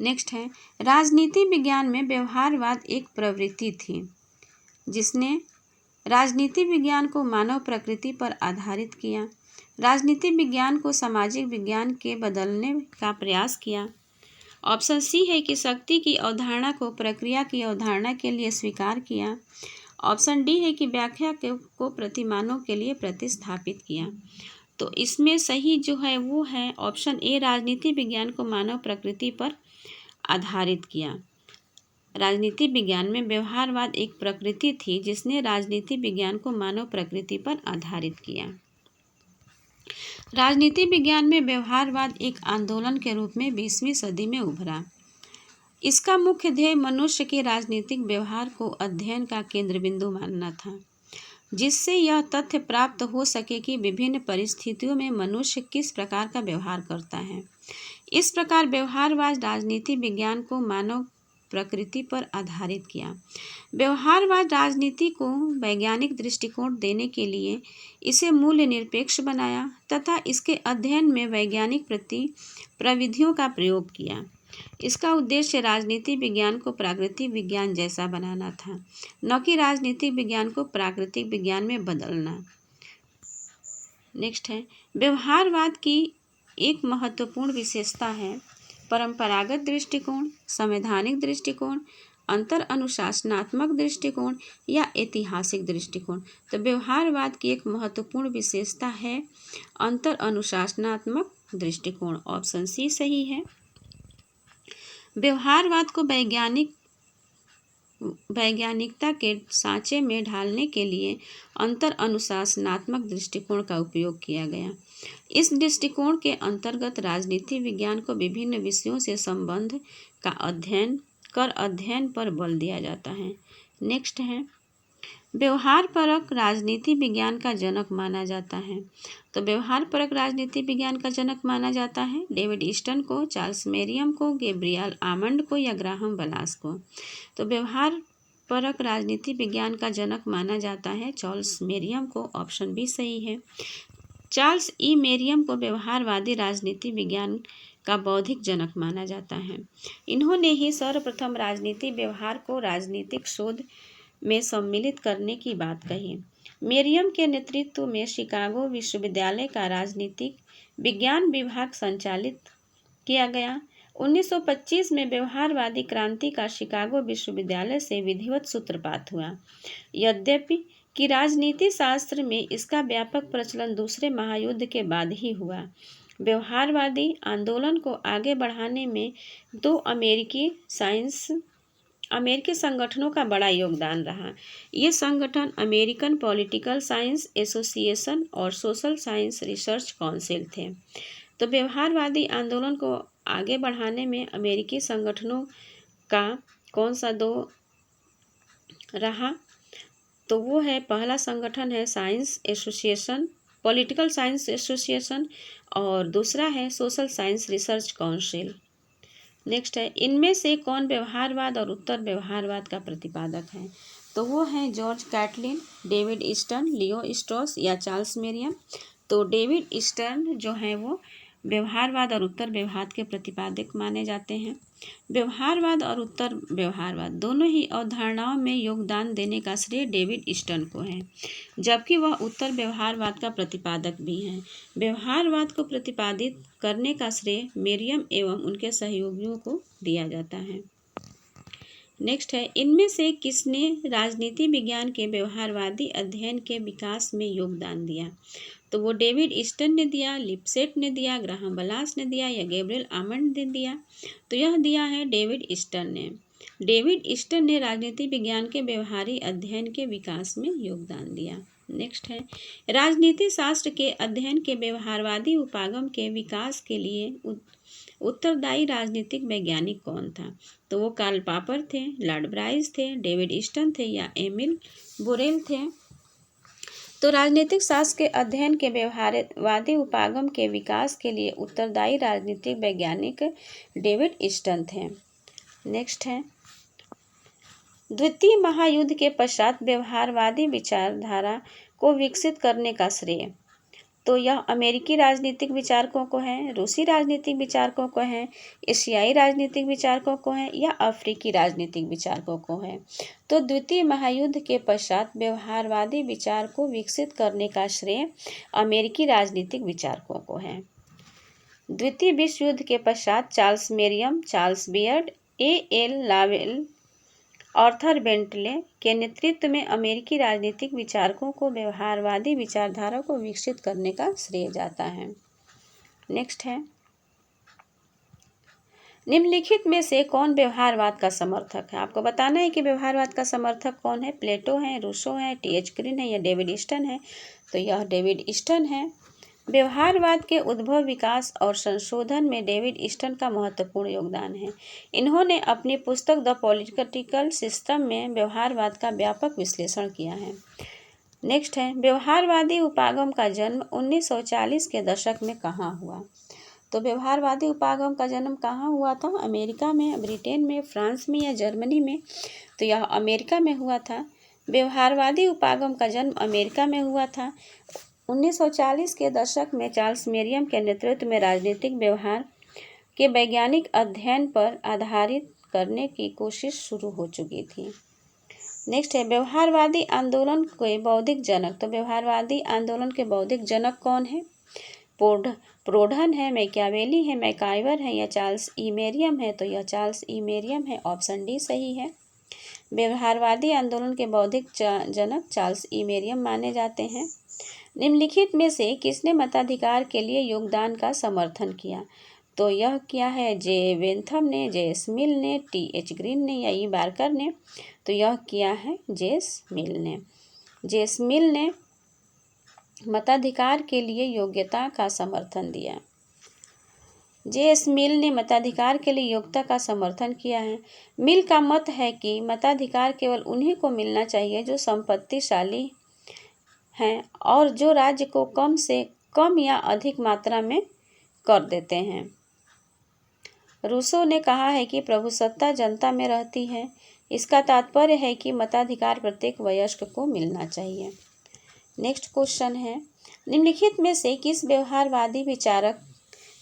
नेक्स्ट है, राजनीति विज्ञान में व्यवहारवाद एक प्रवृत्ति थी, जिसने राजनीति विज्ञान को मानव प्रकृति पर आधारित किया, राजनीति विज्ञान को सामाजिक विज्ञान के बदलने का प्रयास किया। ऑप्शन सी है कि शक्ति की अवधारणा को प्रक्रिया की अवधारणा के लिए स्वीकार किया। ऑप्शन डी है कि व्याख्या को प्रतिमानों के लिए प्रतिस्थापित किया। तो इसमें सही जो है वो है ऑप्शन ए, राजनीति विज्ञान को मानव प्रकृति पर आधारित किया। राजनीति विज्ञान में व्यवहारवाद एक प्रकृति थी, जिसने राजनीति विज्ञान को मानव प्रकृति पर आधारित किया। राजनीति विज्ञान में व्यवहारवाद एक आंदोलन के रूप में 20वीं सदी में उभरा। इसका मुख्य ध्येय मनुष्य के राजनीतिक व्यवहार को अध्ययन का केंद्र बिंदु मानना था, जिससे यह तथ्य प्राप्त हो सके कि विभिन्न परिस्थितियों में मनुष्य किस प्रकार का व्यवहार करता है। इस प्रकार व्यवहारवाद राजनीति विज्ञान को मानव प्रकृति पर आधारित किया। व्यवहारवाद राजनीति को वैज्ञानिक दृष्टिकोण देने के लिए इसे मूल्य निरपेक्ष बनाया तथा इसके अध्ययन में वैज्ञानिक प्रविधियों का प्रयोग किया। इसका उद्देश्य राजनीति विज्ञान को प्राकृतिक विज्ञान जैसा बनाना था, न कि राजनीतिक विज्ञान को प्राकृतिक विज्ञान में बदलना। नेक्स्ट है, व्यवहारवाद की एक महत्वपूर्ण विशेषता है परंपरागत दृष्टिकोण, संवैधानिक दृष्टिकोण, अंतर अनुशासनात्मक दृष्टिकोण या ऐतिहासिक दृष्टिकोण। तो व्यवहारवाद की एक महत्वपूर्ण विशेषता है अंतर अनुशासनात्मक दृष्टिकोण। ऑप्शन सी सही है। व्यवहारवाद को वैज्ञानिकता के सांचे में ढालने के लिए अंतर अनुशासनात्मक दृष्टिकोण का उपयोग किया गया। इस दृष्टिकोण के अंतर्गत राजनीति विज्ञान को विभिन्न विषयों से संबंध का अध्ययन पर बल दिया जाता है। नेक्स्ट है, व्यवहारपरक राजनीति विज्ञान का जनक माना जाता है। तो व्यवहारपरक राजनीति विज्ञान का जनक माना जाता है डेविड ईस्टन को, चार्ल्स मेरियम को, गैब्रियल आमंड को या ग्राहम बलास को। तो व्यवहारपरक राजनीति विज्ञान का जनक माना जाता है चार्ल्स मेरियम को। ऑप्शन बी सही है। चार्ल्स ई मेरियम को व्यवहारवादी राजनीति विज्ञान का बौद्धिक जनक माना जाता है। इन्होंने ही सर्वप्रथम राजनीति व्यवहार को राजनीतिक शोध में सम्मिलित करने की बात कही। मेरियम के नेतृत्व में शिकागो विश्वविद्यालय का राजनीतिक विज्ञान विभाग संचालित किया गया। 1925 में व्यवहारवादी क्रांति का शिकागो विश्वविद्यालय से विधिवत सूत्रपात हुआ। यद्यपि कि राजनीति शास्त्र में इसका व्यापक प्रचलन दूसरे महायुद्ध के बाद ही हुआ। व्यवहारवादी आंदोलन को आगे बढ़ाने में दो अमेरिकी संगठनों का बड़ा योगदान रहा। ये संगठन अमेरिकन पॉलिटिकल साइंस एसोसिएशन और सोशल साइंस रिसर्च काउंसिल थे। तो व्यवहारवादी आंदोलन को आगे बढ़ाने में अमेरिकी संगठनों का कौन सा दो रहा? तो वो है, पहला संगठन है science association, political science association, और दूसरा है social science research council. Next है, इनमें से कौन व्यवहारवाद और उत्तर व्यवहारवाद का प्रतिपादक है? तो वो हैं George Catlin, David Easton, Leo Strauss या चार्ल्स मेरियम। तो डेविड ईस्टर्न जो है वो व्यवहारवाद और उत्तर व्यवहार के प्रतिपादक माने जाते हैं। व्यवहारवाद और उत्तर व्यवहारवाद दोनों ही अवधारणाओं में योगदान देने का श्रेय डेविड ईस्टर्न को है, जबकि वह उत्तर व्यवहारवाद का प्रतिपादक भी हैं। व्यवहारवाद को प्रतिपादित करने का श्रेय मेरियम एवं उनके सहयोगियों को दिया जाता है। नेक्स्ट है, इनमें से किसने राजनीति विज्ञान के व्यवहारवादी अध्ययन के विकास में योगदान दिया? तो वो डेविड ईस्टर्न ने दिया, लिपसेट ने दिया, ग्राहम बलास ने दिया या गैब्रियल आमंड ने दिया? तो यह दिया है डेविड ईस्टर्न ने। डेविड ईस्टर्न ने राजनीति विज्ञान के व्यवहारी अध्ययन के विकास में योगदान दिया। नेक्स्ट है, राजनीति शास्त्र के अध्ययन के व्यवहारवादी उपागम के विकास के लिए उत्तरदायी राजनीतिक वैज्ञानिक कौन था? तो वो कार्ल पॉपर थे, लॉर्ड ब्राइस थे, डेविड ईस्टर्न थे या एमिल बोरेल थे? तो राजनीतिक शास्त्र के अध्ययन के व्यवहारवादी उपागम के विकास के लिए उत्तरदायी राजनीतिक वैज्ञानिक डेविड ईस्टर्न थे। नेक्स्ट है, द्वितीय महायुद्ध के पश्चात व्यवहारवादी विचारधारा को विकसित करने का श्रेय? तो यह अमेरिकी राजनीतिक विचारकों को है, रूसी राजनीतिक विचारकों को है, एशियाई राजनीतिक विचारकों को है या अफ्रीकी राजनीतिक विचारकों को है? तो द्वितीय महायुद्ध के पश्चात व्यवहारवादी विचार को विकसित करने का श्रेय अमेरिकी राजनीतिक विचारकों को है। द्वितीय विश्व युद्ध के पश्चात चार्ल्स मेरियम, चार्ल्स बियर्ड, A.L. लावेल, आर्थर बेंटले के नेतृत्व में अमेरिकी राजनीतिक विचारकों को व्यवहारवादी विचारधारा को विकसित करने का श्रेय जाता है। नेक्स्ट है, निम्नलिखित में से कौन व्यवहारवाद का समर्थक है? आपको बताना है कि व्यवहारवाद का समर्थक कौन है। प्लेटो है, रूसो है, T.H. ग्रीन है या डेविड ईस्टर्न है? तो यह डेविड ईस्टर्न है। व्यवहारवाद के उद्भव, विकास और संशोधन में डेविड ईस्टर्न का महत्वपूर्ण योगदान है। इन्होंने अपनी पुस्तक द पॉलिटिकल सिस्टम में व्यवहारवाद का व्यापक विश्लेषण किया है। नेक्स्ट है, व्यवहारवादी उपागम का जन्म 1940 के दशक में कहाँ हुआ? तो व्यवहारवादी उपागम का जन्म कहाँ हुआ था? अमेरिका में, ब्रिटेन में, फ्रांस में या जर्मनी में? तो यह अमेरिका में हुआ था। व्यवहारवादी उपागम का जन्म अमेरिका में हुआ था। 1940 के दशक में चार्ल्स मेरियम के नेतृत्व में राजनीतिक व्यवहार के वैज्ञानिक अध्ययन पर आधारित करने की कोशिश शुरू हो चुकी थी। नेक्स्ट है, व्यवहारवादी आंदोलन के बौद्धिक जनक। तो व्यवहारवादी आंदोलन के बौद्धिक जनक कौन है? प्रोढन है, मैकियावेली है, मैकाइवर है या चार्ल्स ई मेरियम है? तो यह चार्ल्स ई मेरियम है, ऑप्शन डी सही है। व्यवहारवादी आंदोलन के बौद्धिक जनक चार्ल्स ई मेरियम माने जाते हैं। निम्नलिखित में से किसने मताधिकार के लिए योगदान का समर्थन किया? तो यह किया है जे बेंथम ने, जे मिल ने, T.H. ग्रीन ने या ई बार्कर ने? तो यह किया है जे मिल ने। जे मिल ने मताधिकार के लिए योग्यता का समर्थन दिया। जे मिल ने मताधिकार के लिए योग्यता का समर्थन किया है। मिल का मत है कि मताधिकार केवल उन्हीं को मिलना चाहिए जो संपत्तिशाली हैं और जो राज्य को कम से कम या अधिक मात्रा में कर देते हैं। रूसो ने कहा है कि प्रभुसत्ता जनता में रहती है। इसका तात्पर्य है कि मताधिकार प्रत्येक वयस्क को मिलना चाहिए। नेक्स्ट क्वेश्चन है, निम्नलिखित में से किस व्यवहारवादी विचारक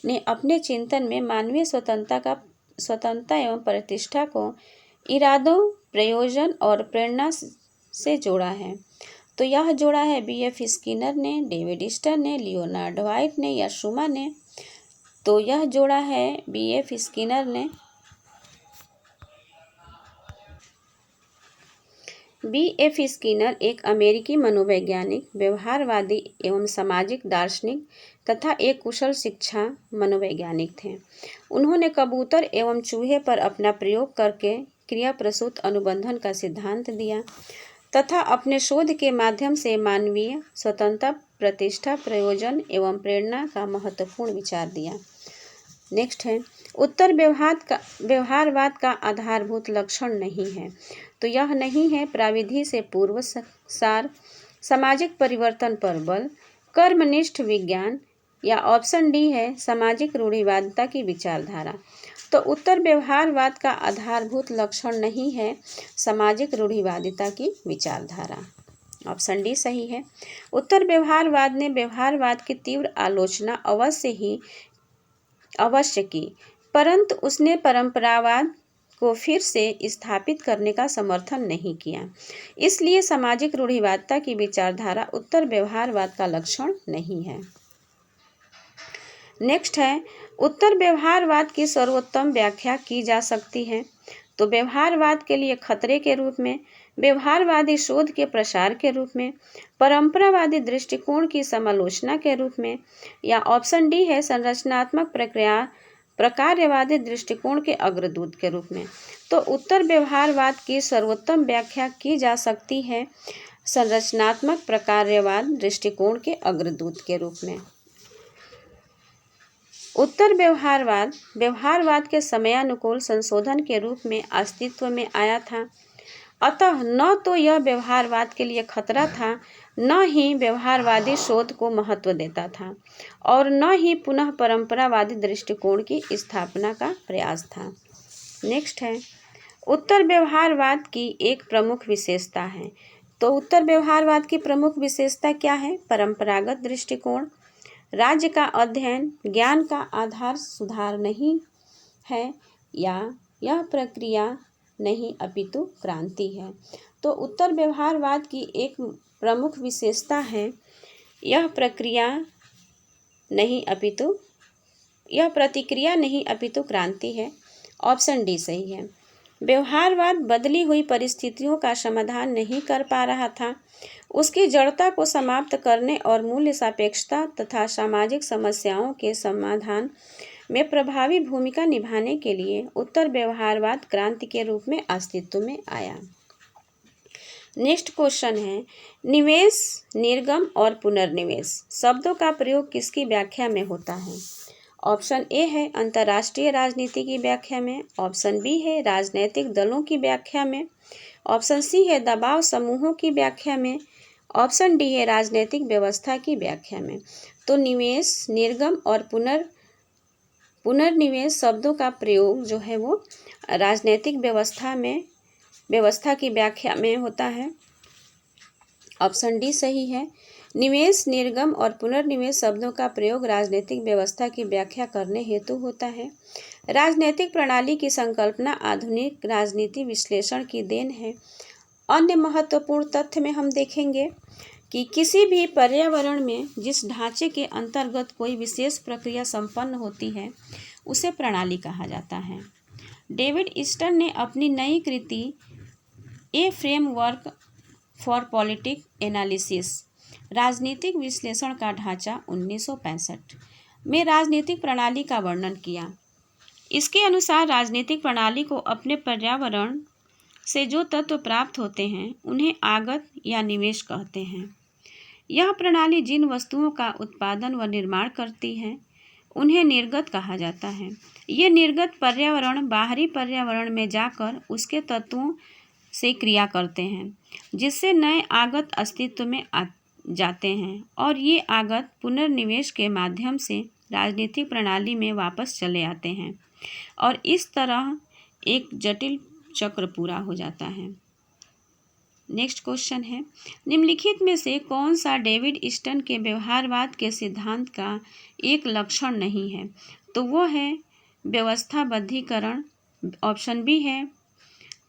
ने अपने चिंतन में मानवीय स्वतंत्रता एवं प्रतिष्ठा को इरादों, प्रयोजन और प्रेरणा से जोड़ा है? तो यह जोड़ा है B.F. स्किनर ने, डेविड स्टर ने, लियोनार्ड वाइट ने या शुमा ने। तो यह जोड़ा है B.F. स्किनर ने। B.F. स्किनर एक अमेरिकी मनोवैज्ञानिक, व्यवहारवादी एवं सामाजिक दार्शनिक तथा एक कुशल शिक्षा मनोवैज्ञानिक थे। उन्होंने कबूतर एवं चूहे पर अपना प्रयोग करके क्रिया प्रसूत अनुबंधन का सिद्धांत दिया तथा अपने शोध के माध्यम से मानवीय स्वतंत्रता, प्रतिष्ठा, प्रयोजन एवं प्रेरणा का महत्वपूर्ण विचार दिया। नेक्स्ट है, उत्तर व्यवहारवाद का आधारभूत लक्षण नहीं है। तो यह नहीं है प्राविधि से पूर्व सार, सामाजिक परिवर्तन पर बल, कर्मनिष्ठ विज्ञान, या ऑप्शन डी है सामाजिक रूढ़िवादिता की विचारधारा। तो उत्तर व्यवहारवाद का आधारभूत लक्षण नहीं है सामाजिक रूढ़िवादिता की विचारधारा। ऑप्शन डी सही है। उत्तर व्यवहारवाद ने व्यवहारवाद की तीव्र आलोचना अवश्य की, परंतु उसने परंपरावाद को फिर से स्थापित करने का समर्थन नहीं किया। इसलिए सामाजिक रूढ़िवादिता की विचारधारा उत्तर व्यवहारवाद का लक्षण नहीं है। नेक्स्ट है, उत्तर व्यवहारवाद की सर्वोत्तम व्याख्या की जा सकती है। तो व्यवहारवाद के लिए खतरे के रूप में, व्यवहारवादी शोध के प्रसार के रूप में, परंपरावादी दृष्टिकोण की समालोचना के रूप में, या ऑप्शन डी है संरचनात्मक प्रकार्यवादी दृष्टिकोण के अग्रदूत के रूप में। तो उत्तर व्यवहारवाद की सर्वोत्तम व्याख्या की जा सकती है संरचनात्मक प्रकार्यवाद दृष्टिकोण के अग्रदूत के रूप में। उत्तर व्यवहारवाद के समयानुकूल संशोधन के रूप में अस्तित्व में आया था। अतः न तो यह व्यवहारवाद के लिए खतरा था, न ही व्यवहारवादी शोध को महत्व देता था, और न ही पुनः परंपरावादी दृष्टिकोण की स्थापना का प्रयास था। नेक्स्ट है, उत्तर व्यवहारवाद की एक प्रमुख विशेषता है। तो उत्तर व्यवहारवाद की प्रमुख विशेषता क्या है? परंपरागत दृष्टिकोण, राज्य का अध्ययन, ज्ञान का आधार सुधार नहीं है, या यह प्रक्रिया नहीं अपितु क्रांति है। तो उत्तर व्यवहारवाद की एक प्रमुख विशेषता है यह प्रतिक्रिया नहीं अपितु क्रांति है। ऑप्शन डी सही है। व्यवहारवाद बदली हुई परिस्थितियों का समाधान नहीं कर पा रहा था। उसकी जड़ता को समाप्त करने और मूल्य सापेक्षता तथा सामाजिक समस्याओं के समाधान में प्रभावी भूमिका निभाने के लिए उत्तर व्यवहारवाद क्रांति के रूप में अस्तित्व में आया। नेक्स्ट क्वेश्चन है, निवेश, निर्गम और पुनर्निवेश शब्दों का प्रयोग किसकी व्याख्या में होता है? ऑप्शन ए है अंतर्राष्ट्रीय राजनीति की व्याख्या में, ऑप्शन बी है राजनैतिक दलों की व्याख्या में, ऑप्शन सी है दबाव समूहों की व्याख्या में, ऑप्शन डी है राजनीतिक व्यवस्था की व्याख्या में। तो निवेश, निर्गम और पुनर्निवेश शब्दों का प्रयोग जो है वो राजनीतिक व्यवस्था की व्याख्या में होता है। ऑप्शन डी सही है। निवेश, निर्गम और पुनर्निवेश शब्दों का प्रयोग राजनीतिक व्यवस्था की व्याख्या करने हेतु होता है। राजनीतिक प्रणाली की संकल्पना आधुनिक राजनीति विश्लेषण की देन है। अन्य महत्वपूर्ण तथ्य में हम देखेंगे कि किसी भी पर्यावरण में जिस ढांचे के अंतर्गत कोई विशेष प्रक्रिया संपन्न होती है उसे प्रणाली कहा जाता है। डेविड स्टर ने अपनी नई कृति ए फ्रेमवर्क फॉर पॉलिटिक एनालिसिस राजनीतिक विश्लेषण का ढांचा 1965 में राजनीतिक प्रणाली का वर्णन किया। इसके अनुसार राजनीतिक प्रणाली को अपने पर्यावरण से जो तत्व प्राप्त होते हैं उन्हें आगत या निवेश कहते हैं। यह प्रणाली जिन वस्तुओं का उत्पादन व निर्माण करती है उन्हें निर्गत कहा जाता है। ये निर्गत पर्यावरण बाहरी पर्यावरण में जाकर उसके तत्वों से क्रिया करते हैं, जिससे नए आगत अस्तित्व में जाते हैं, और ये आगत पुनर्निवेश के माध्यम से राजनीतिक प्रणाली में वापस चले आते हैं, और इस तरह एक जटिल चक्र पूरा हो जाता है। नेक्स्ट क्वेश्चन है, निम्नलिखित में से कौन सा डेविड ईस्टन के व्यवहारवाद के सिद्धांत का एक लक्षण नहीं है? तो वो है व्यवस्थाबद्धीकरण, ऑप्शन बी है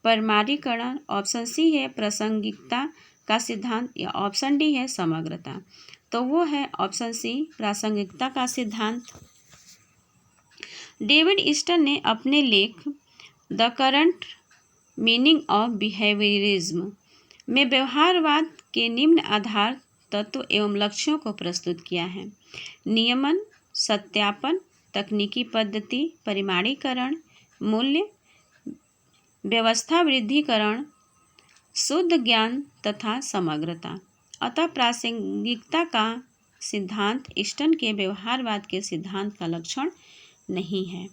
परमाणुकरण, ऑप्शन सी है प्रासंगिकता का सिद्धांत, या ऑप्शन डी है समग्रता। तो वो है ऑप्शन सी प्रासंगिकता का सिद्धांत। डेविड ईस्टन ने अपने लेख the current meaning of behaviourism में व्यवहारवाद के निम्न आधार तत्व एवं लक्ष्यों को प्रस्तुत किया है: नियमन, सत्यापन, तकनीकी पद्धति, परिमाणीकरण, मूल्य, व्यवस्था वृद्धिकरण, शुद्ध ज्ञान तथा समग्रता। अतः प्रासंगिकता का सिद्धांत ईस्टन के व्यवहारवाद के सिद्धांत का लक्षण नहीं है।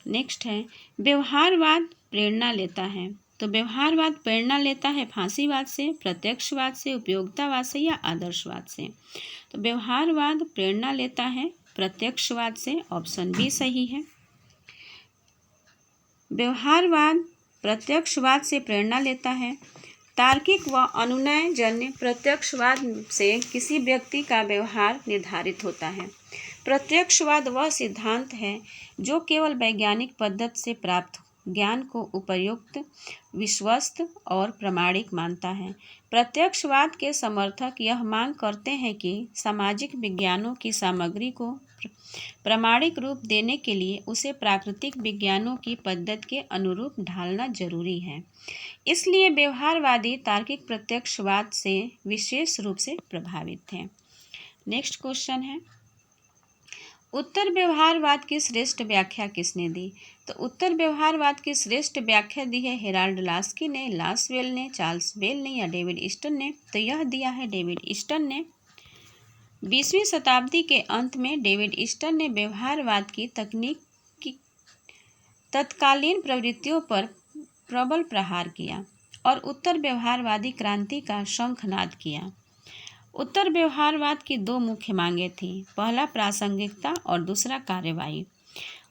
नेक्स्ट है, व्यवहारवाद प्रेरणा लेता है। तो व्यवहारवाद प्रेरणा लेता है फांसीवाद से, प्रत्यक्षवाद से, उपयोगितावाद से या आदर्शवाद से। तो व्यवहारवाद प्रेरणा लेता है प्रत्यक्षवाद से, ऑप्शन बी सही है। व्यवहारवाद प्रत्यक्षवाद से प्रेरणा लेता है। तार्किक व अनुनय जन्य प्रत्यक्षवाद से किसी व्यक्ति का व्यवहार निर्धारित होता है। प्रत्यक्षवाद वह सिद्धांत है जो केवल वैज्ञानिक पद्धति से प्राप्त ज्ञान को उपयुक्त, विश्वस्त और प्रामाणिक मानता है। प्रत्यक्षवाद के समर्थक यह मांग करते हैं कि सामाजिक विज्ञानों की सामग्री को प्रामाणिक रूप देने के लिए उसे प्राकृतिक विज्ञानों की पद्धति के अनुरूप ढालना जरूरी है। इसलिए व्यवहारवादी तार्किक प्रत्यक्षवाद से विशेष रूप से प्रभावित हैं। नेक्स्ट क्वेश्चन है, उत्तर व्यवहारवाद की श्रेष्ठ व्याख्या किसने दी? तो उत्तर व्यवहारवाद की श्रेष्ठ व्याख्या दी है हेराल्ड लास्की ने, लासवेल ने, चार्ल्स बेल ने या डेविड ईस्टन ने? तो यह दिया है डेविड ईस्टन ने। 20वीं शताब्दी के अंत में डेविड ईस्टन ने व्यवहारवाद की तकनीक की तत्कालीन प्रवृत्तियों पर प्रबल प्रहार किया और उत्तर व्यवहारवादी क्रांति का शंखनाद किया। उत्तर व्यवहारवाद की दो मुख्य मांगें थीं, पहला प्रासंगिकता और दूसरा कार्रवाई।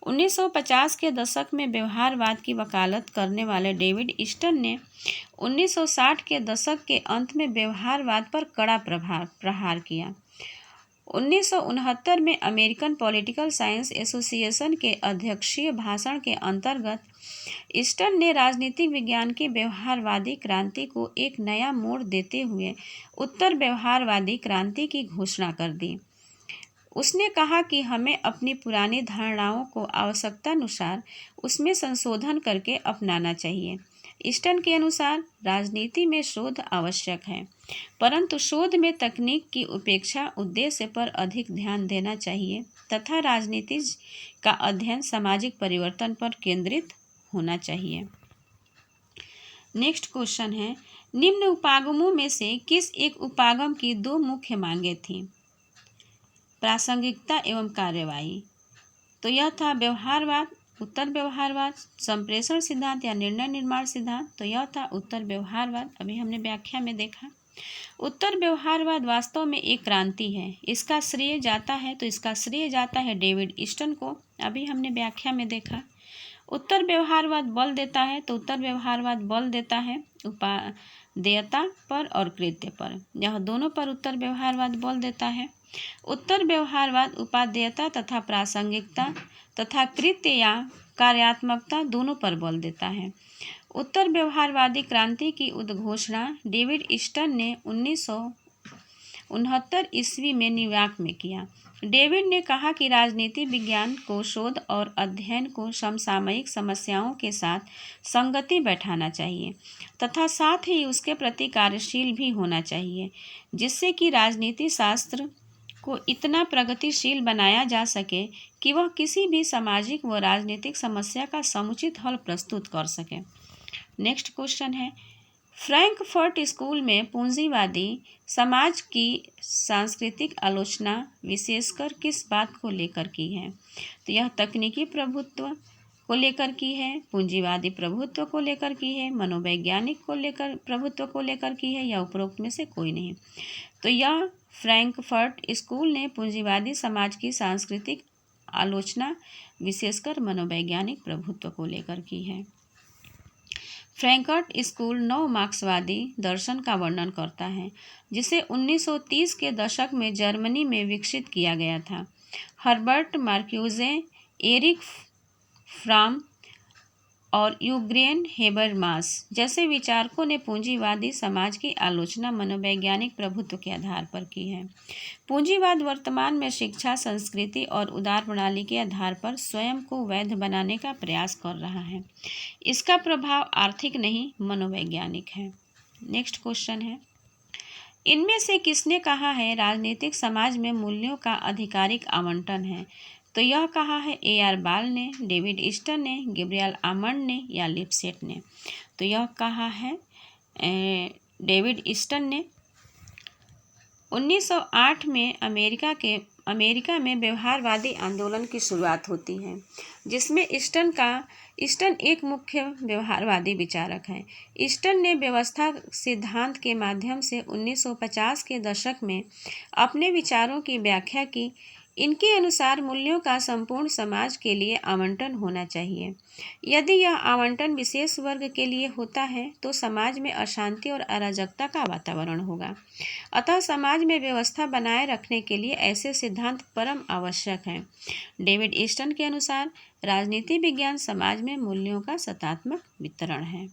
1950 के दशक में व्यवहारवाद की वकालत करने वाले डेविड ईस्टन ने 1960 के दशक के अंत में व्यवहारवाद पर कड़ा प्रहार किया। 1969 में अमेरिकन पॉलिटिकल साइंस एसोसिएशन के अध्यक्षीय भाषण के अंतर्गत ईस्टन ने राजनीतिक विज्ञान की व्यवहारवादी क्रांति को एक नया मोड़ देते हुए उत्तर व्यवहारवादी क्रांति की घोषणा कर दी। उसने कहा कि हमें अपनी पुरानी धारणाओं को आवश्यकतानुसार उसमें संशोधन करके अपनाना चाहिए। ईस्टन के अनुसार राजनीति में शोध आवश्यक है, परंतु शोध में तकनीक की उपेक्षा उद्देश्य पर अधिक ध्यान देना चाहिए तथा राजनीति का अध्ययन सामाजिक परिवर्तन पर केंद्रित होना चाहिए। नेक्स्ट क्वेश्चन है, निम्न उपागमों में से किस एक उपागम की दो मुख्य मांगें थीं? प्रासंगिकता एवं कार्यवाही। तो यह था व्यवहारवाद, उत्तर व्यवहारवाद, संप्रेषण सिद्धांत या निर्णय निर्माण सिद्धांत। तो यह था उत्तर व्यवहारवाद। अभी हमने व्याख्या में देखा। उत्तर व्यवहारवाद वास्तव में एक क्रांति है। इसका श्रेय जाता है डेविड ईस्टन को। अभी हमने व्याख्या में देखा। उत्तर व्यवहारवाद बल देता है, तो उत्तर व्यवहारवाद बल देता है उपादेयता पर और कृत्य पर। यह दोनों पर उत्तर व्यवहारवाद बल देता है। उत्तर व्यवहारवाद उपादेयता तथा प्रासंगिकता तथा कृत्य या कार्यात्मकता दोनों पर बल देता है। उत्तर व्यवहारवादी क्रांति की उद्घोषणा डेविड ईस्टन ने 1969 ईस्वी में न्यूयॉर्क में किया। डेविड ने कहा कि राजनीति विज्ञान को शोध और अध्ययन को समसामयिक समस्याओं के साथ संगति बैठाना चाहिए तथा साथ ही उसके प्रति कार्यशील भी होना चाहिए, जिससे कि राजनीति शास्त्र को इतना प्रगतिशील बनाया जा सके कि वह किसी भी सामाजिक व राजनीतिक समस्या का समुचित हल प्रस्तुत कर सके। नेक्स्ट क्वेश्चन है, फ्रैंकफर्ट स्कूल में पूंजीवादी समाज की सांस्कृतिक आलोचना विशेषकर किस बात को लेकर की है? तो यह तकनीकी प्रभुत्व को लेकर की है, पूंजीवादी प्रभुत्व को लेकर की है, मनोवैज्ञानिक प्रभुत्व को लेकर की है या उपरोक्त में से कोई नहीं। तो यह फ्रैंकफर्ट स्कूल ने पूंजीवादी समाज की सांस्कृतिक आलोचना विशेषकर मनोवैज्ञानिक प्रभुत्व को लेकर की है। फ्रैंकफर्ट स्कूल नव मार्क्सवादी दर्शन का वर्णन करता है, जिसे 1930 के दशक में जर्मनी में विकसित किया गया था। हर्बर्ट मार्क्यूजे, एरिक फ्राम और यूग्रेन हेबरमास जैसे विचारकों ने पूंजीवादी समाज की आलोचना मनोवैज्ञानिक प्रभुत्व के आधार पर की है। पूंजीवाद वर्तमान में शिक्षा, संस्कृति और उदार प्रणाली के आधार पर स्वयं को वैध बनाने का प्रयास कर रहा है। इसका प्रभाव आर्थिक नहीं, मनोवैज्ञानिक है। नेक्स्ट क्वेश्चन है, इनमें से किसने कहा है राजनीतिक समाज में मूल्यों का आधिकारिक आवंटन है? तो यह कहा है A.R. बाल ने, डेविड ईस्टन ने, गैब्रियल आमंड ने या लिपसेट ने? तो यह कहा है डेविड ईस्टन ने। 1908 में अमेरिका में व्यवहारवादी आंदोलन की शुरुआत होती है, जिसमें ईस्टन एक मुख्य व्यवहारवादी विचारक है। ईस्टन ने व्यवस्था सिद्धांत के माध्यम से 1950 के दशक में अपने विचारों की व्याख्या की। इनके अनुसार मूल्यों का संपूर्ण समाज के लिए आवंटन होना चाहिए। यदि यह आवंटन विशेष वर्ग के लिए होता है तो समाज में अशांति और अराजकता का वातावरण होगा। अतः समाज में व्यवस्था बनाए रखने के लिए ऐसे सिद्धांत परम आवश्यक हैं। डेविड ईस्टन के अनुसार राजनीति विज्ञान समाज में मूल्यों का सत्तात्मक वितरण है।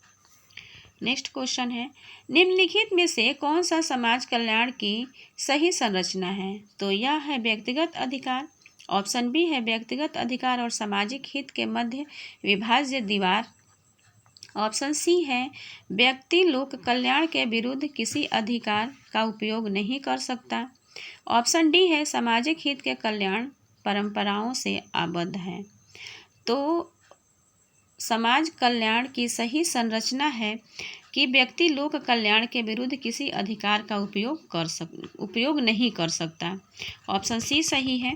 नेक्स्ट क्वेश्चन है, निम्नलिखित में से कौन सा समाज कल्याण की सही संरचना है? तो यह है व्यक्तिगत अधिकार। ऑप्शन बी है व्यक्तिगत अधिकार और सामाजिक हित के मध्य विभाज्य दीवार। ऑप्शन सी है व्यक्ति लोक कल्याण के विरुद्ध किसी अधिकार का उपयोग नहीं कर सकता। ऑप्शन डी है सामाजिक हित के कल्याण परंपराओं से आबद्ध है। तो समाज कल्याण की सही संरचना है कि व्यक्ति लोक कल्याण के विरुद्ध किसी अधिकार का उपयोग नहीं कर सकता। ऑप्शन सी सही है।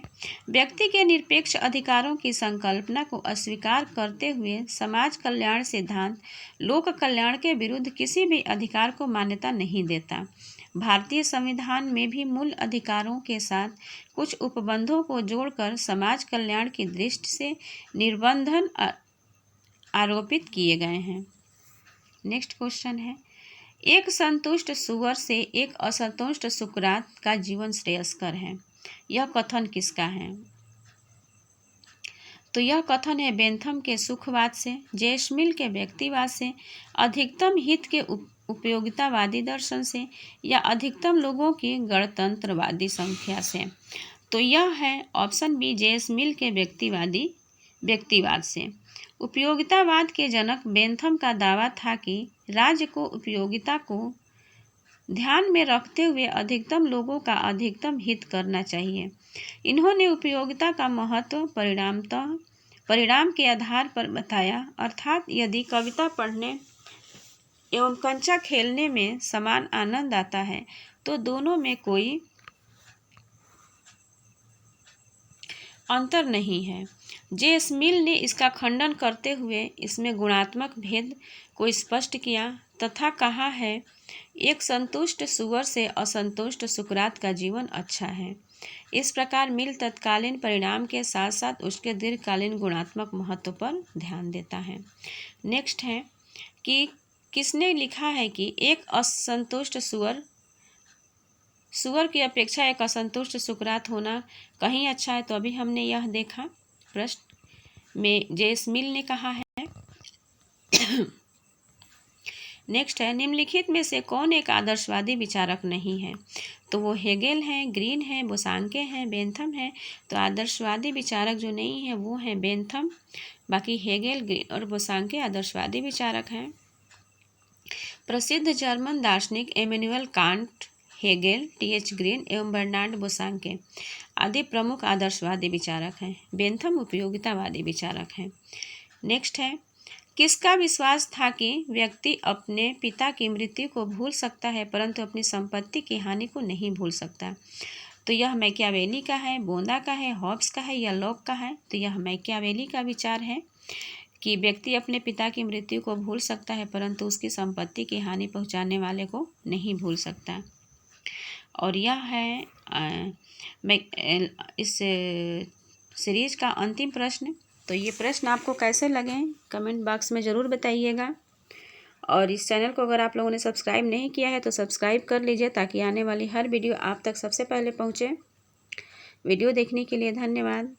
व्यक्ति के निरपेक्ष अधिकारों की संकल्पना को अस्वीकार करते हुए समाज कल्याण सिद्धांत लोक कल्याण के विरुद्ध किसी भी अधिकार को मान्यता नहीं देता। भारतीय संविधान में भी मूल अधिकारों के साथ कुछ उपबंधों को जोड़कर समाज कल्याण की दृष्टि से निर्बंधन आरोपित किए गए हैं। नेक्स्ट क्वेश्चन है, एक संतुष्ट सुअर से एक असंतुष्ट सुकरात का जीवन श्रेयस्कर है। यह कथन किसका है? तो यह कथन है बेंथम के सुखवाद से, जेम्स मिल के व्यक्तिवाद से, अधिकतम हित के उपयोगितावादी दर्शन से या अधिकतम लोगों की गणतंत्रवादी संख्या से? तो यह है ऑप्शन बी जेम्स मिल के व्यक्तिवाद से। उपयोगितावाद के जनक बेंथम का दावा था कि राज्य को उपयोगिता को ध्यान में रखते हुए अधिकतम लोगों का अधिकतम हित करना चाहिए। इन्होंने उपयोगिता का महत्व परिणाम के आधार पर बताया, अर्थात यदि कविता पढ़ने एवं कंचा खेलने में समान आनंद आता है तो दोनों में कोई अंतर नहीं है। जेम्स मिल ने इसका खंडन करते हुए इसमें गुणात्मक भेद को स्पष्ट किया तथा कहा है एक संतुष्ट सुअर से असंतुष्ट सुकरात का जीवन अच्छा है। इस प्रकार मिल तत्कालीन परिणाम के साथ साथ उसके दीर्घकालीन गुणात्मक महत्व पर ध्यान देता है। नेक्स्ट है कि किसने लिखा है कि एक असंतुष्ट सुअर की अपेक्षा एक असंतुष्ट सुकरात होना कहीं अच्छा है? तो अभी हमने यह देखा प्रश्न में जेम्स मिल ने कहा है। नेक्स्ट है, निम्नलिखित में से कौन एक आदर्शवादी विचारक नहीं है? तो वो हेगेल है, ग्रीन है, बोसांके है, बेंथम है। तो आदर्शवादी विचारक जो नहीं है वो है बेंथम। बाकी हेगेल, ग्रीन और बोसांके आदर्शवादी विचारक हैं। प्रसिद्ध जर्मन दार्शनिक Immanuel Kant, Hegel, TH. Green एवं बर्नार्ड बोसांके आदि प्रमुख आदर्शवादी विचारक हैं। बेंथम उपयोगितावादी विचारक हैं। नेक्स्ट है, किसका विश्वास था कि व्यक्ति अपने पिता की मृत्यु को भूल सकता है परंतु अपनी संपत्ति की हानि को नहीं भूल सकता? तो यह मैकियावेली का है, बोंदा का है, हॉब्स का है या लॉक का है? तो यह मैकियावेली का विचार है कि व्यक्ति अपने पिता की मृत्यु को भूल सकता है परंतु उसकी संपत्ति की हानि पहुंचाने वाले को नहीं भूल सकता। और यह है इस सीरीज का अंतिम प्रश्न। तो ये प्रश्न आपको कैसे लगे कमेंट बॉक्स में ज़रूर बताइएगा। और इस चैनल को अगर आप लोगों ने सब्सक्राइब नहीं किया है तो सब्सक्राइब कर लीजिए, ताकि आने वाली हर वीडियो आप तक सबसे पहले पहुँचे। वीडियो देखने के लिए धन्यवाद।